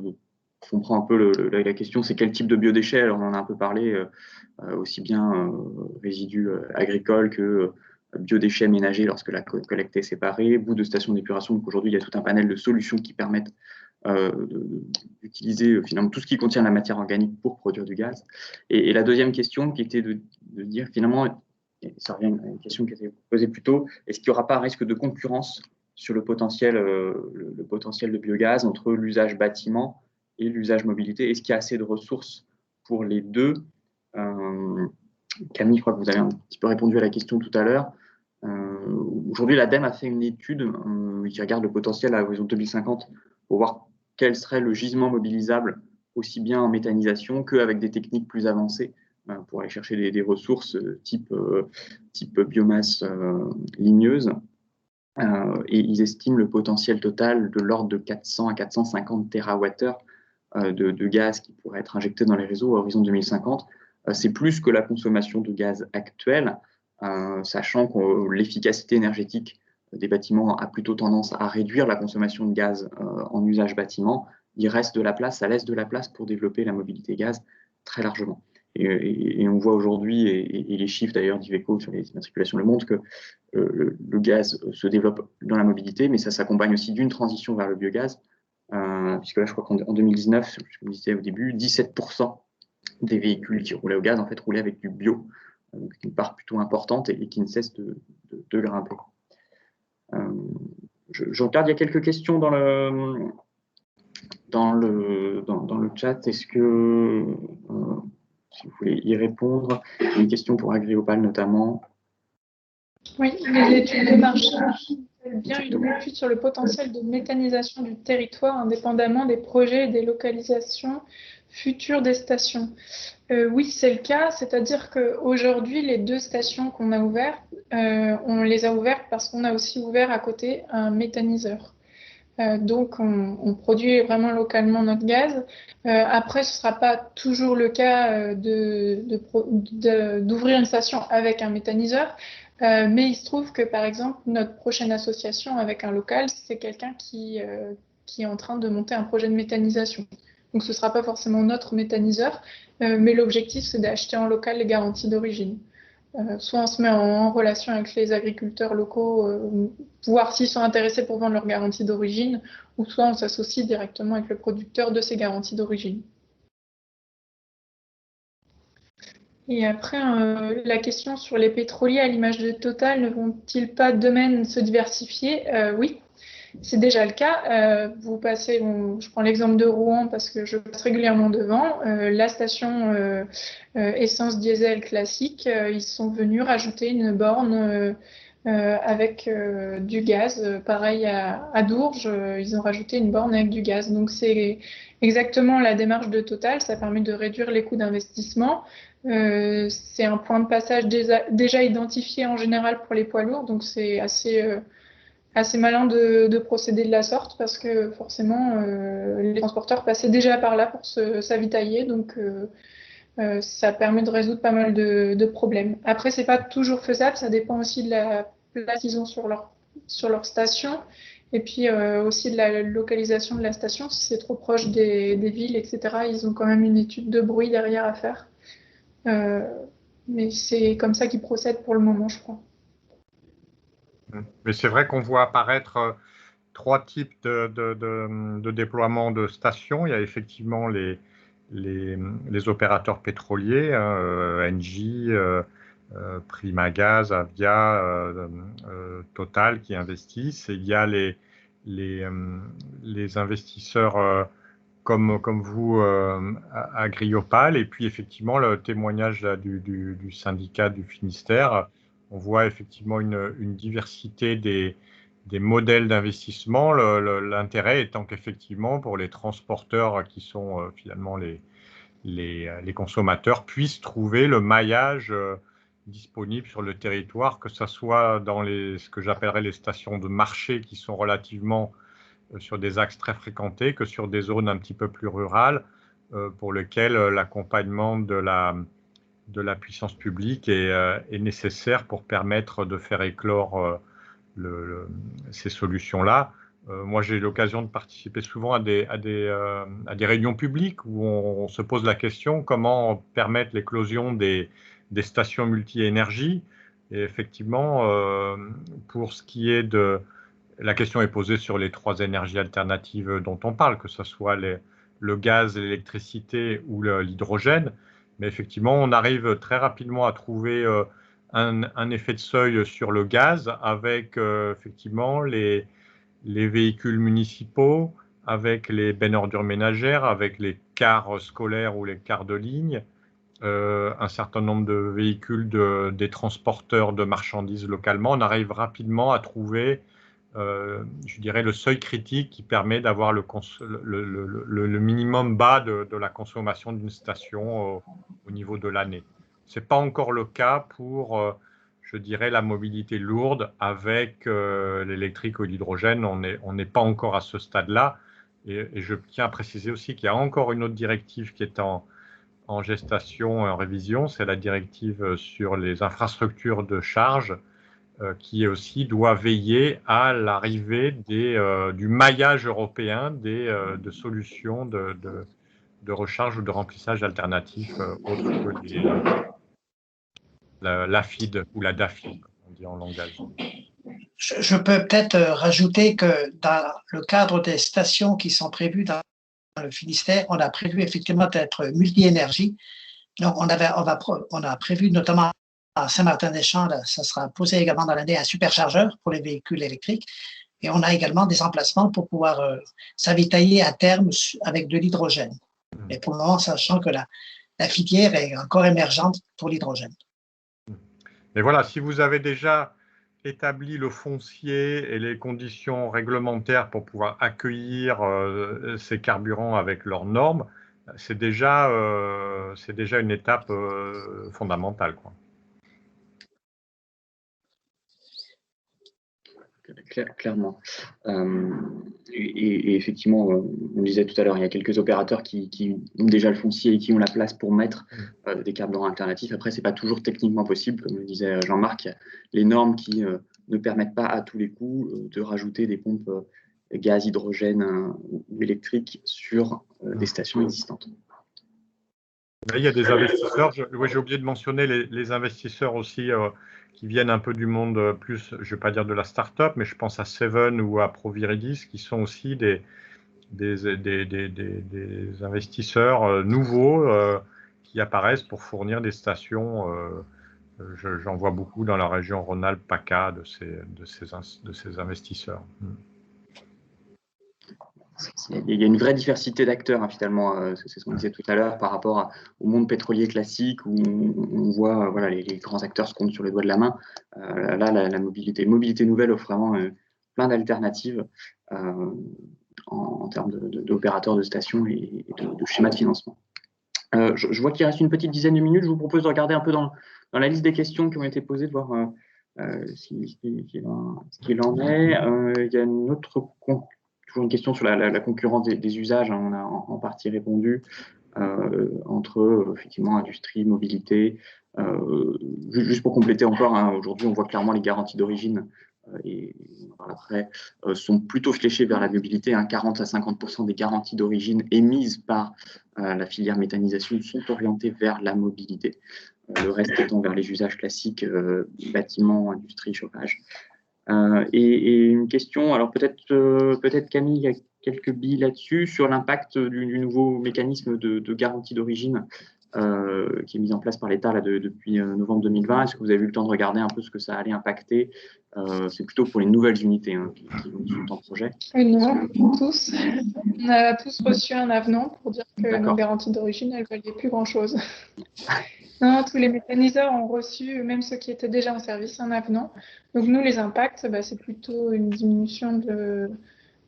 comprends un peu la question, c'est quel type de biodéchets. Alors, on en a un peu parlé, aussi bien résidus agricoles que biodéchets ménagers lorsque la collecte est séparée, bout de station d'épuration. Donc aujourd'hui, il y a tout un panel de solutions qui permettent d'utiliser finalement tout ce qui contient la matière organique pour produire du gaz. Et la deuxième question qui était de dire finalement, et ça revient à une question qui a été posée plus tôt, est-ce qu'il n'y aura pas un risque de concurrence sur le potentiel de biogaz entre l'usage bâtiment et l'usage mobilité? Est-ce qu'il y a assez de ressources pour les deux? Camille, je crois que vous avez un petit peu répondu à la question tout à l'heure. Aujourd'hui, l'ADEME a fait une étude qui regarde le potentiel à l'horizon 2050 pour voir quel serait le gisement mobilisable aussi bien en méthanisation qu'avec des techniques plus avancées pour aller chercher des ressources type biomasse ligneuse. Et ils estiment le potentiel total de l'ordre de 400 à 450 TWh de gaz qui pourrait être injecté dans les réseaux à l'horizon 2050. C'est plus que la consommation de gaz actuelle, sachant que l'efficacité énergétique des bâtiments a plutôt tendance à réduire la consommation de gaz en usage bâtiment. Il reste de la place, ça laisse de la place pour développer la mobilité gaz très largement. Et on voit aujourd'hui, et les chiffres d'ailleurs d'Iveco sur les immatriculations le montrent, que le gaz se développe dans la mobilité, mais ça s'accompagne aussi d'une transition vers le biogaz, puisque là, je crois qu'en 2019, je vous disais au début, 17% des véhicules qui roulaient au gaz, en fait, roulaient avec du bio, donc une part plutôt importante et qui ne cesse de grimper. Je regarde, il y a quelques questions dans le chat. Est-ce que, si vous voulez y répondre, une question pour Agriopal notamment. Oui, les études de marché bien une étude sur le potentiel de méthanisation du territoire indépendamment des projets et des localisations futures des stations. Oui, c'est le cas, c'est-à-dire qu'aujourd'hui, les 2 stations qu'on a ouvertes, on les a ouvertes parce qu'on a aussi ouvert à côté un méthaniseur. Donc, on produit vraiment localement notre gaz. Après, ce ne sera pas toujours le cas d'ouvrir une station avec un méthaniseur, mais il se trouve que, par exemple, notre prochaine association avec un local, c'est quelqu'un qui est en train de monter un projet de méthanisation. Donc, ce ne sera pas forcément notre méthaniseur, mais l'objectif, c'est d'acheter en local les garanties d'origine. Soit on se met en relation avec les agriculteurs locaux, voir s'ils sont intéressés pour vendre leurs garanties d'origine, ou soit on s'associe directement avec le producteur de ces garanties d'origine. Et après, la question sur les pétroliers à l'image de Total, ne vont-ils pas d'eux-mêmes se diversifier? Oui, c'est déjà le cas. Vous passez, je prends l'exemple de Rouen parce que je passe régulièrement devant. La station essence diesel classique, ils sont venus rajouter une borne avec du gaz. Pareil à Dourges, ils ont rajouté une borne avec du gaz. Donc c'est exactement la démarche de Total. Ça permet de réduire les coûts d'investissement. C'est un point de passage déjà identifié en général pour les poids lourds. Donc c'est assez malin de procéder de la sorte parce que forcément les transporteurs passaient déjà par là pour s'avitailler, donc ça permet de résoudre pas mal de problèmes. Après, c'est pas toujours faisable, ça dépend aussi de la place qu'ils ont sur leur station et puis aussi de la localisation de la station. Si c'est trop proche des villes, etc., ils ont quand même une étude de bruit derrière à faire. Mais c'est comme ça qu'ils procèdent pour le moment, je crois. Mais c'est vrai qu'on voit apparaître 3 types de déploiement de stations. Il y a effectivement les opérateurs pétroliers, Engie, Primagaz, Avia, Total qui investissent. Et il y a les investisseurs comme vous, Agriopal, et puis effectivement le témoignage là, du syndicat du Finistère. On voit effectivement une diversité des modèles d'investissement, l'intérêt étant qu'effectivement pour les transporteurs qui sont finalement les consommateurs puissent trouver le maillage disponible sur le territoire, que ce soit dans ce que j'appellerais les stations de marché qui sont relativement sur des axes très fréquentés, que sur des zones un petit peu plus rurales pour lesquelles l'accompagnement de la puissance publique est nécessaire pour permettre de faire éclore ces solutions-là. Moi, j'ai l'occasion de participer souvent à des réunions publiques où on se pose la question comment permettre l'éclosion des stations multi-énergie. Et effectivement, pour ce qui est la question est posée sur les 3 énergies alternatives dont on parle, que ce soit le gaz, l'électricité ou l'hydrogène. Mais effectivement, on arrive très rapidement à trouver un effet de seuil sur le gaz avec effectivement les véhicules municipaux, avec les bennes ordures ménagères, avec les cars scolaires ou les cars de ligne, un certain nombre de véhicules des transporteurs de marchandises localement, on arrive rapidement à trouver, je dirais, le seuil critique qui permet d'avoir le minimum bas de la consommation d'une station au niveau de l'année. Ce n'est pas encore le cas pour, je dirais, la mobilité lourde avec l'électrique ou l'hydrogène. On n'est pas encore à ce stade-là. Et je tiens à préciser aussi qu'il y a encore une autre directive qui est en gestation et en révision, c'est la directive sur les infrastructures de charge qui aussi doit veiller à l'arrivée du maillage européen de solutions de recharge ou de remplissage alternatifs autres que l'AFID ou la DAFID, on dit en langage. Je peux peut-être rajouter que dans le cadre des stations qui sont prévues dans le Finistère, on a prévu effectivement d'être multi-énergie. Donc, on a prévu notamment à Saint-Martin-des-Champs, ça sera posé également dans l'année un superchargeur pour les véhicules électriques. Et on a également des emplacements pour pouvoir s'avitailler à terme avec de l'hydrogène. Mais pour le moment, sachant que la filière est encore émergente pour l'hydrogène. Mais voilà, si vous avez déjà établi le foncier et les conditions réglementaires pour pouvoir accueillir ces carburants avec leurs normes, c'est déjà une étape fondamentale, quoi. Clairement. Et effectivement, on disait tout à l'heure, il y a quelques opérateurs qui ont déjà le foncier et qui ont la place pour mettre des carburants alternatifs. Après, ce n'est pas toujours techniquement possible. Comme le disait Jean-Marc, il y a les normes qui ne permettent pas à tous les coups de rajouter des pompes gaz, hydrogène ou électriques sur des stations existantes. Là, il y a des investisseurs, j'ai oublié de mentionner les investisseurs aussi qui viennent un peu du monde plus, je ne vais pas dire de la start-up, mais je pense à Seven ou à Proviridis, qui sont aussi des investisseurs nouveaux qui apparaissent pour fournir des stations. J'en vois beaucoup dans la région Rhône-Alpes, PACA, de ces investisseurs. Il y a une vraie diversité d'acteurs, hein, finalement, c'est ce qu'on disait tout à l'heure par rapport au monde pétrolier classique où on voit voilà, les grands acteurs se comptent sur les doigts de la main. Là, la mobilité nouvelle offre vraiment plein d'alternatives en termes d'opérateurs de stations et de schémas de financement. Je vois qu'il reste une petite dizaine de minutes. Je vous propose de regarder un peu dans la liste des questions qui ont été posées, de voir ce qu'il en est. Il y a une autre toujours une question sur la concurrence des usages, hein, on a en partie répondu, entre effectivement industrie, mobilité. Juste pour compléter encore, hein, aujourd'hui on voit clairement les garanties d'origine et on en parle après, sont plutôt fléchées vers la mobilité. Hein, 40 à 50% des garanties d'origine émises par la filière méthanisation sont orientées vers la mobilité. Le reste étant vers les usages classiques, bâtiments, industrie, chauffage. Et une question, alors peut-être Camille, il y a quelques billes là-dessus, sur l'impact du nouveau mécanisme de garantie d'origine qui est mis en place par l'État depuis novembre 2020. Est-ce que vous avez eu le temps de regarder un peu ce que ça allait impacter? C'est plutôt pour les nouvelles unités qui sont en projet. Non, tous. On a tous reçu un avenant pour dire que nos garanties d'origine, elles ne valaient plus grand-chose. Non, tous les méthaniseurs ont reçu, même ceux qui étaient déjà en service, un avenant. Donc nous, les impacts, c'est plutôt une diminution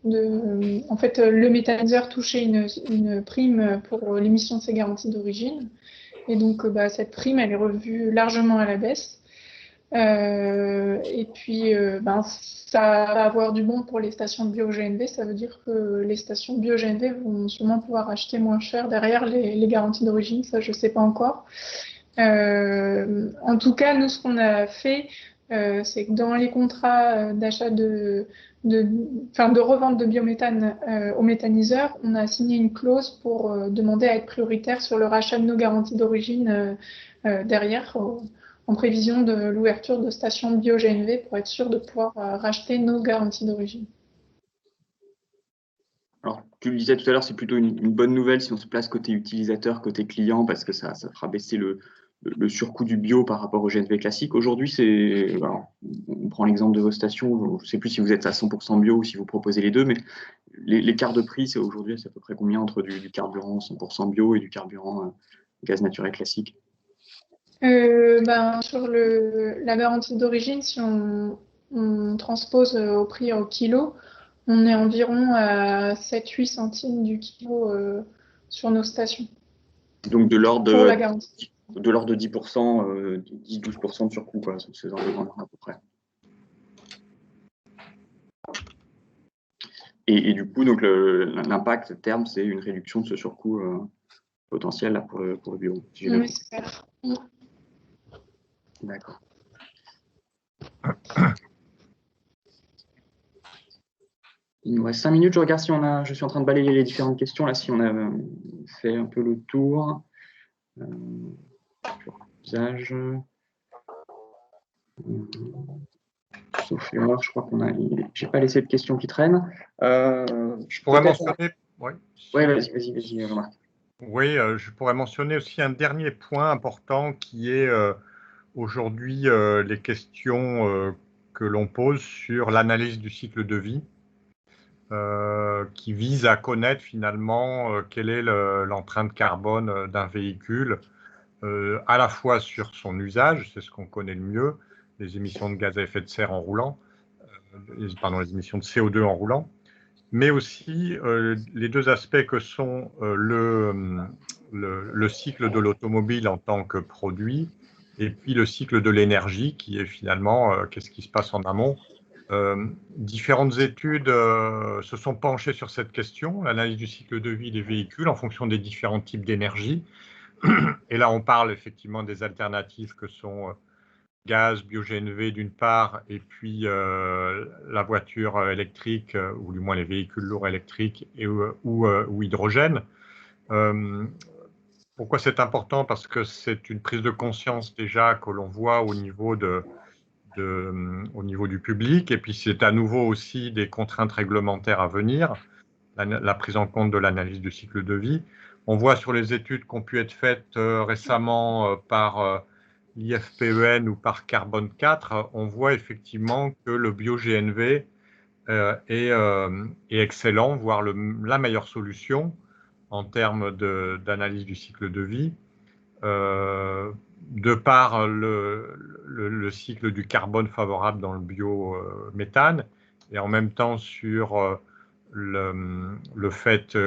en fait, le méthaniseur touchait une prime pour l'émission de ses garanties d'origine. Et donc, cette prime, elle est revue largement à la baisse. Et puis, ça va avoir du bon pour les stations de bio-GNV. Ça veut dire que les stations bio-GNV vont sûrement pouvoir acheter moins cher derrière les garanties d'origine. Ça, je ne sais pas encore. En tout cas, nous, ce qu'on a fait, c'est que dans les contrats d'achat de revente de biométhane aux méthaniseurs, on a signé une clause pour demander à être prioritaire sur le rachat de nos garanties d'origine derrière, en prévision de l'ouverture de stations bio-GNV pour être sûr de pouvoir racheter nos garanties d'origine. Alors, tu le disais tout à l'heure, c'est plutôt une bonne nouvelle si on se place côté utilisateur, côté client, parce que ça fera baisser le surcoût du bio par rapport au GNV classique. Aujourd'hui, on prend l'exemple de vos stations, je ne sais plus si vous êtes à 100% bio ou si vous proposez les deux, mais l'écart de prix, aujourd'hui, c'est à peu près combien entre du carburant 100% bio et du carburant gaz naturel classique? Sur la garantie d'origine, si on transpose au prix au kilo, on est environ à 7-8 centimes du kilo sur nos stations. Donc de l'ordre Pour la garantie. de 10%, 10-12% de surcoût, quoi, ce genre de grandeur à peu près. Et du coup, donc l'impact terme, c'est une réduction de ce surcoût potentiel là, pour le bureau. Si On espère. D'accord. Il nous reste 5 minutes. Je regarde si je suis en train de balayer les différentes questions, là, si on a fait un peu le tour. Usage. Sauf erreur, je crois j'ai pas laissé de questions qui traînent. Je pourrais mentionner. Oui, vas-y, Jean-Marc. Oui, je pourrais mentionner aussi un dernier point important qui est aujourd'hui les questions que l'on pose sur l'analyse du cycle de vie, qui vise à connaître finalement quelle est l'empreinte carbone d'un véhicule, à la fois sur son usage, c'est ce qu'on connaît le mieux, les émissions de gaz à effet de serre en roulant, les émissions de CO2 en roulant, mais aussi les deux aspects que sont le cycle de l'automobile en tant que produit et puis le cycle de l'énergie qui est finalement qu'est-ce qui se passe en amont. Différentes études se sont penchées sur cette question, l'analyse du cycle de vie des véhicules en fonction des différents types d'énergie. Et là, on parle effectivement des alternatives que sont gaz, bio-GNV d'une part, et puis la voiture électrique, ou du moins les véhicules lourds électriques ou hydrogène. Pourquoi c'est important? Parce que c'est une prise de conscience déjà que l'on voit au niveau au niveau du public, et puis c'est à nouveau aussi des contraintes réglementaires à venir, la prise en compte de l'analyse du cycle de vie. On voit sur les études qui ont pu être faites récemment par l'IFPEN ou par Carbone 4, on voit effectivement que le bio-GNV est excellent, voire la meilleure solution en termes d'analyse du cycle de vie, de par le cycle du carbone favorable dans le biométhane, et en même temps sur le fait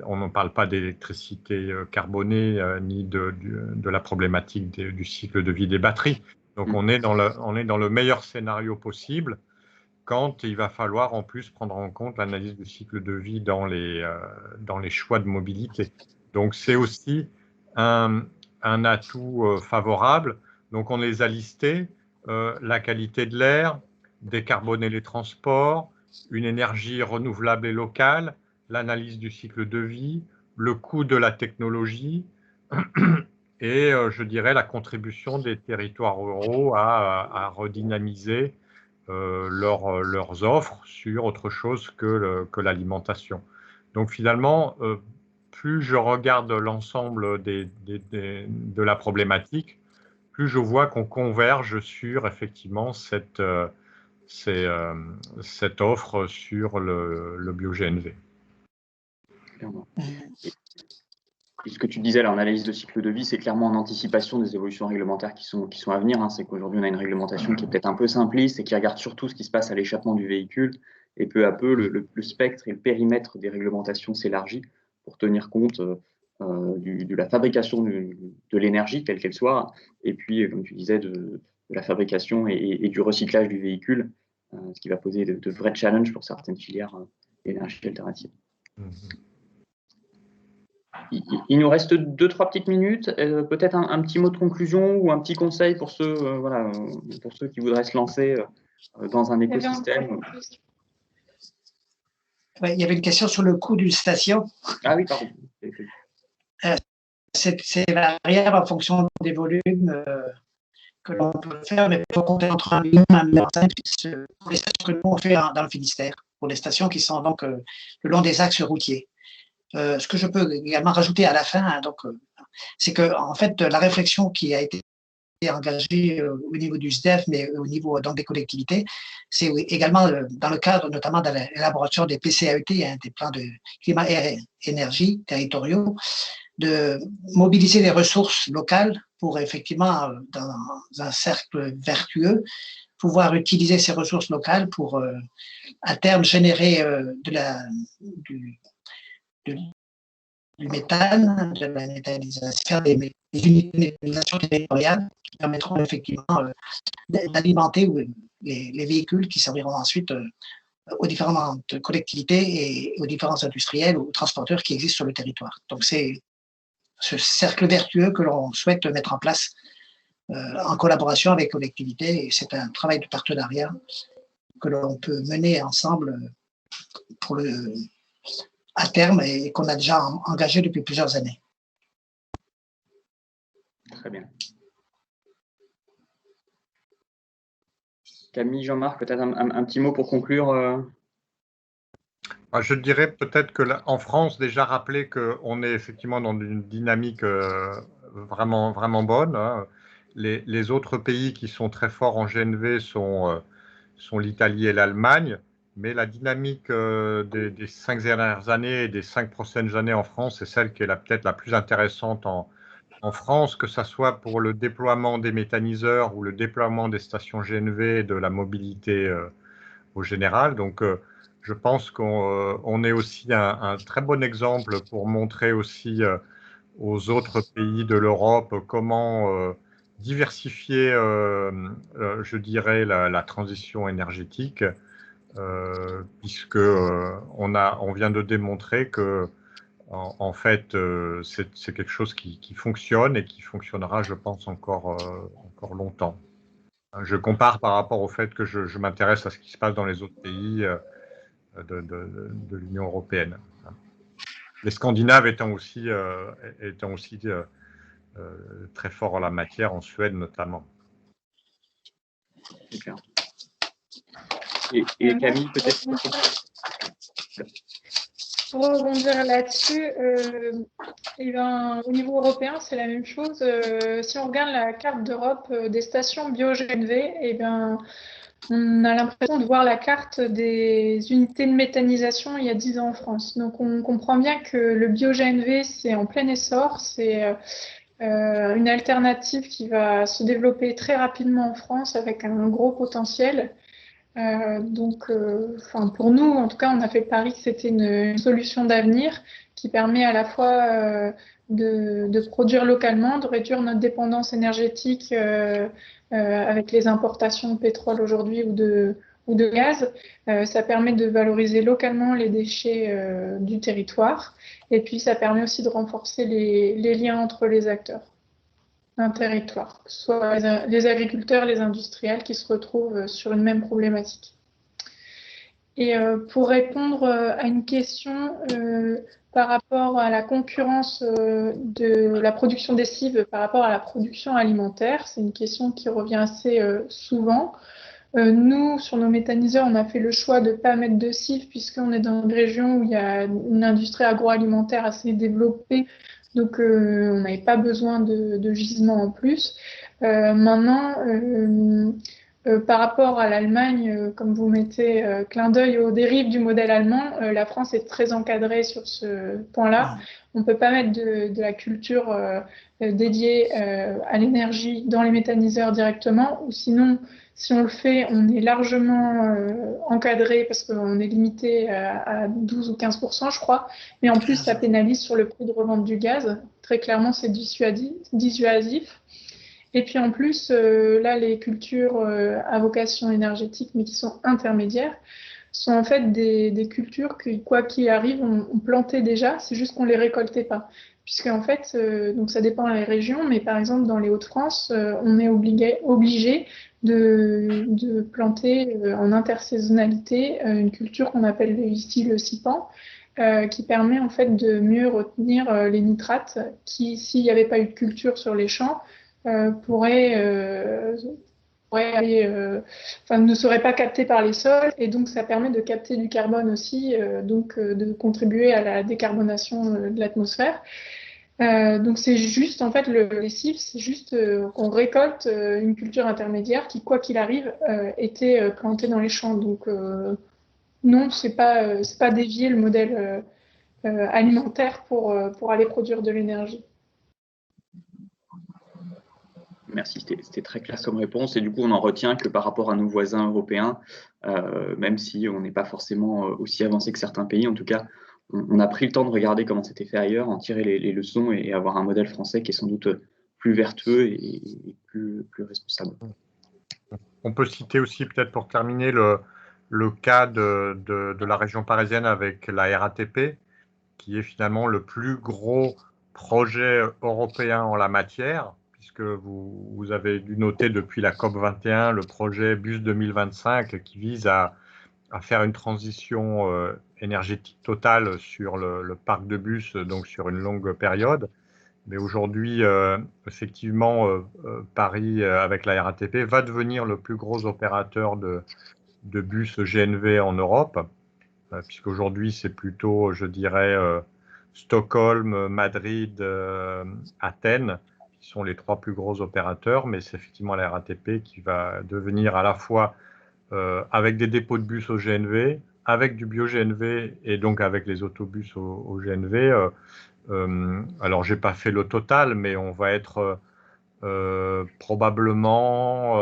on n'en parle pas d'électricité carbonée ni de la problématique du cycle de vie des batteries. Donc on est dans le meilleur scénario possible quand il va falloir en plus prendre en compte l'analyse du cycle de vie dans les choix de mobilité. Donc c'est aussi un atout favorable. Donc on les a listés, la qualité de l'air, décarboner les transports, une énergie renouvelable et locale, l'analyse du cycle de vie, le coût de la technologie et je dirais la contribution des territoires ruraux à redynamiser leurs offres sur autre chose que l'alimentation. Donc finalement, plus je regarde l'ensemble de la problématique, plus je vois qu'on converge sur effectivement cette offre sur le bio-GNV. Et ce que tu disais, en analyse de cycle de vie, c'est clairement en anticipation des évolutions réglementaires qui sont à venir. Hein. C'est qu'aujourd'hui, on a une réglementation qui est peut-être un peu simpliste et qui regarde surtout ce qui se passe à l'échappement du véhicule. Et peu à peu, le spectre et le périmètre des réglementations s'élargit pour tenir compte de la fabrication de l'énergie, quelle qu'elle soit, et puis, comme tu disais, de la fabrication et du recyclage du véhicule, ce qui va poser de vrais challenges pour certaines filières d'énergie alternative. Il nous reste 2-3 petites minutes. Peut-être un petit mot de conclusion ou un petit conseil pour ceux qui voudraient se lancer dans un écosystème. Ouais, il y avait une question sur le coût d'une station. Ah oui, pardon. C'est variable en fonction des volumes que l'on peut faire, mais il faut compter entre 1 million et 1,5 million pour les stations que nous on fait dans le Finistère, pour les stations qui sont donc le long des axes routiers. Ce que je peux également rajouter à la fin, hein, c'est que en fait la réflexion qui a été engagée au niveau du SDEF, mais au niveau donc des collectivités, c'est également dans le cadre notamment de l'élaboration des PCAET, hein, des plans de climat et énergie territoriaux, de mobiliser les ressources locales pour effectivement, dans un cercle vertueux, pouvoir utiliser ces ressources locales pour, à terme, générer du, du, du méthane, de la méthanisation, faire des unités de méthanisation territoriales qui permettront effectivement d'alimenter les véhicules qui serviront ensuite aux différentes collectivités et aux différents industriels ou transporteurs qui existent sur le territoire. Donc c'est ce cercle vertueux que l'on souhaite mettre en place en collaboration avec les collectivités, et c'est un travail de partenariat que l'on peut mener ensemble à terme et qu'on a déjà engagé depuis plusieurs années. Très bien. Camille, Jean-Marc, peut-être un petit mot pour conclure. Je dirais peut-être qu'en France, déjà rappeler qu'on est effectivement dans une dynamique vraiment, vraiment bonne. Hein. Les autres pays qui sont très forts en GNV sont l'Italie et l'Allemagne, mais la dynamique des 5 dernières années et des 5 prochaines années en France, c'est celle qui est peut-être la plus intéressante en France, que ce soit pour le déploiement des méthaniseurs ou le déploiement des stations GNV et de la mobilité au général. Donc, je pense qu'on est aussi un très bon exemple pour montrer aussi aux autres pays de l'Europe comment diversifier, je dirais, la transition énergétique, puisque on vient de démontrer que en fait, c'est quelque chose qui fonctionne et qui fonctionnera, je pense, encore longtemps. Je compare par rapport au fait que je m'intéresse à ce qui se passe dans les autres pays de l'Union européenne. Les Scandinaves étant aussi très forts en la matière, en Suède notamment. Super. Et Camille, peut-être pour rebondir là-dessus, au niveau européen, c'est la même chose. Si on regarde la carte d'Europe des stations bio-GNV, on a l'impression de voir la carte des unités de méthanisation il y a 10 ans en France. Donc on comprend bien que le bio-GNV, c'est en plein essor, c'est une alternative qui va se développer très rapidement en France avec un gros potentiel. Pour nous, en tout cas, on a fait le pari que c'était une solution d'avenir qui permet à la fois de produire localement, de réduire notre dépendance énergétique avec les importations de pétrole aujourd'hui ou de gaz. Ça permet de valoriser localement les déchets du territoire et puis ça permet aussi de renforcer les liens entre les acteurs d'un territoire, que ce soit les agriculteurs, les industriels qui se retrouvent sur une même problématique. Et pour répondre à une question par rapport à la concurrence de la production des cives par rapport à la production alimentaire, c'est une question qui revient assez souvent. Nous, sur nos méthaniseurs, on a fait le choix de ne pas mettre de cives puisqu'on est dans une région où il y a une industrie agroalimentaire assez développée. Donc, on n'avait pas besoin de gisements en plus. Maintenant, par rapport à l'Allemagne, comme vous mettez clin d'œil aux dérives du modèle allemand, la France est très encadrée sur ce point-là. On ne peut pas mettre de la culture dédiée à l'énergie dans les méthaniseurs directement, ou sinon, si on le fait, on est largement encadré parce qu'on est limité à 12 ou 15%, je crois. Mais en plus, ça pénalise sur le prix de revente du gaz. Très clairement, c'est dissuasif. Et puis en plus, là, les cultures à vocation énergétique, mais qui sont intermédiaires, sont en fait des cultures qui, quoi qu'il arrive, on plantait déjà. C'est juste qu'on ne les récoltait pas. Puisque en fait, donc ça dépend des régions, mais par exemple, dans les Hauts-de-France, on est obligé de planter en intersaisonnalité une culture qu'on appelle ici le CIPAN, qui permet en fait de mieux retenir les nitrates qui, s'il n'y avait pas eu de culture sur les champs, ne seraient pas captés par les sols, et donc ça permet de capter du carbone aussi, de contribuer à la décarbonation de l'atmosphère. Donc c'est juste, en fait, les cives, c'est juste qu'on récolte une culture intermédiaire qui, quoi qu'il arrive, était plantée dans les champs. Donc non, c'est pas dévier le modèle alimentaires pour aller produire de l'énergie. Merci, c'était très clair comme réponse. Et du coup, on en retient que par rapport à nos voisins européens, même si on n'est pas forcément aussi avancé que certains pays, en tout cas, on a pris le temps de regarder comment c'était fait ailleurs, en tirer les leçons et avoir un modèle français qui est sans doute plus vertueux et plus responsable. On peut citer aussi, peut-être pour terminer, le cas de la région parisienne avec la RATP, qui est finalement le plus gros projet européen en la matière, puisque vous avez dû noter depuis la COP21 le projet Bus 2025 qui vise à faire une transition énergétique totale sur le parc de bus, donc sur une longue période. Mais aujourd'hui, effectivement, Paris, avec la RATP, va devenir le plus gros opérateur de bus GNV en Europe, puisqu'aujourd'hui, c'est plutôt, je dirais, Stockholm, Madrid, Athènes, qui sont les 3 plus gros opérateurs, mais c'est effectivement la RATP qui va devenir à la fois, avec des dépôts de bus au GNV, avec du bio-GNV et donc avec les autobus au GNV. Alors, je n'ai pas fait le total, mais on va être probablement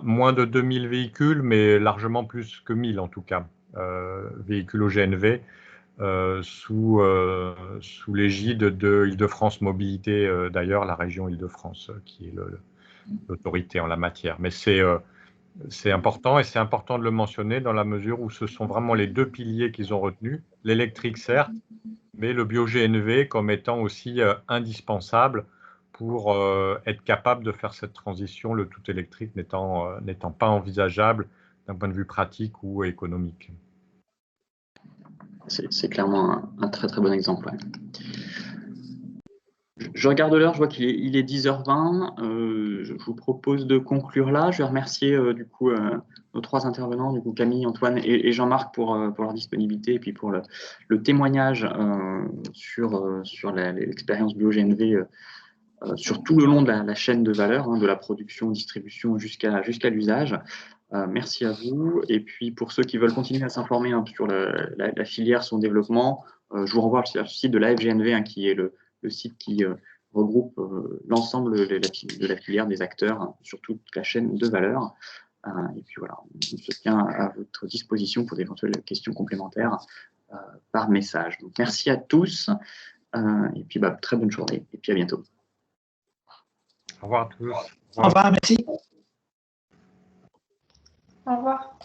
moins de 2000 véhicules, mais largement plus que 1000 en tout cas, véhicules au GNV, sous l'égide de Île-de-France Mobilité, d'ailleurs, la région Île-de-France, qui est l'autorité en la matière. Mais c'est important, et c'est important de le mentionner dans la mesure où ce sont vraiment les 2 piliers qu'ils ont retenus, l'électrique certes, mais le bio-GNV comme étant aussi indispensable pour être capable de faire cette transition, le tout électrique n'étant pas envisageable d'un point de vue pratique ou économique. C'est clairement un très très bon exemple. Ouais. Je regarde l'heure, je vois qu'il est 10h20. Je vous propose de conclure là. Je vais remercier du coup nos 3 intervenants, du coup Camille, Antoine et Jean-Marc pour leur disponibilité et puis pour le témoignage sur l'expérience bio-GNV sur tout le long de la chaîne de valeur, de la production, distribution jusqu'à l'usage. Merci à vous. Et puis pour ceux qui veulent continuer à s'informer sur la filière, son développement, je vous renvoie sur le site de l'AFGNV, qui est le site qui regroupe l'ensemble de la filière des acteurs sur toute la chaîne de valeur. Et puis voilà, on se tient à votre disposition pour d'éventuelles questions complémentaires par message. Donc, merci à tous et puis très bonne journée et puis à bientôt. Au revoir à tous. Au revoir, merci. Au revoir.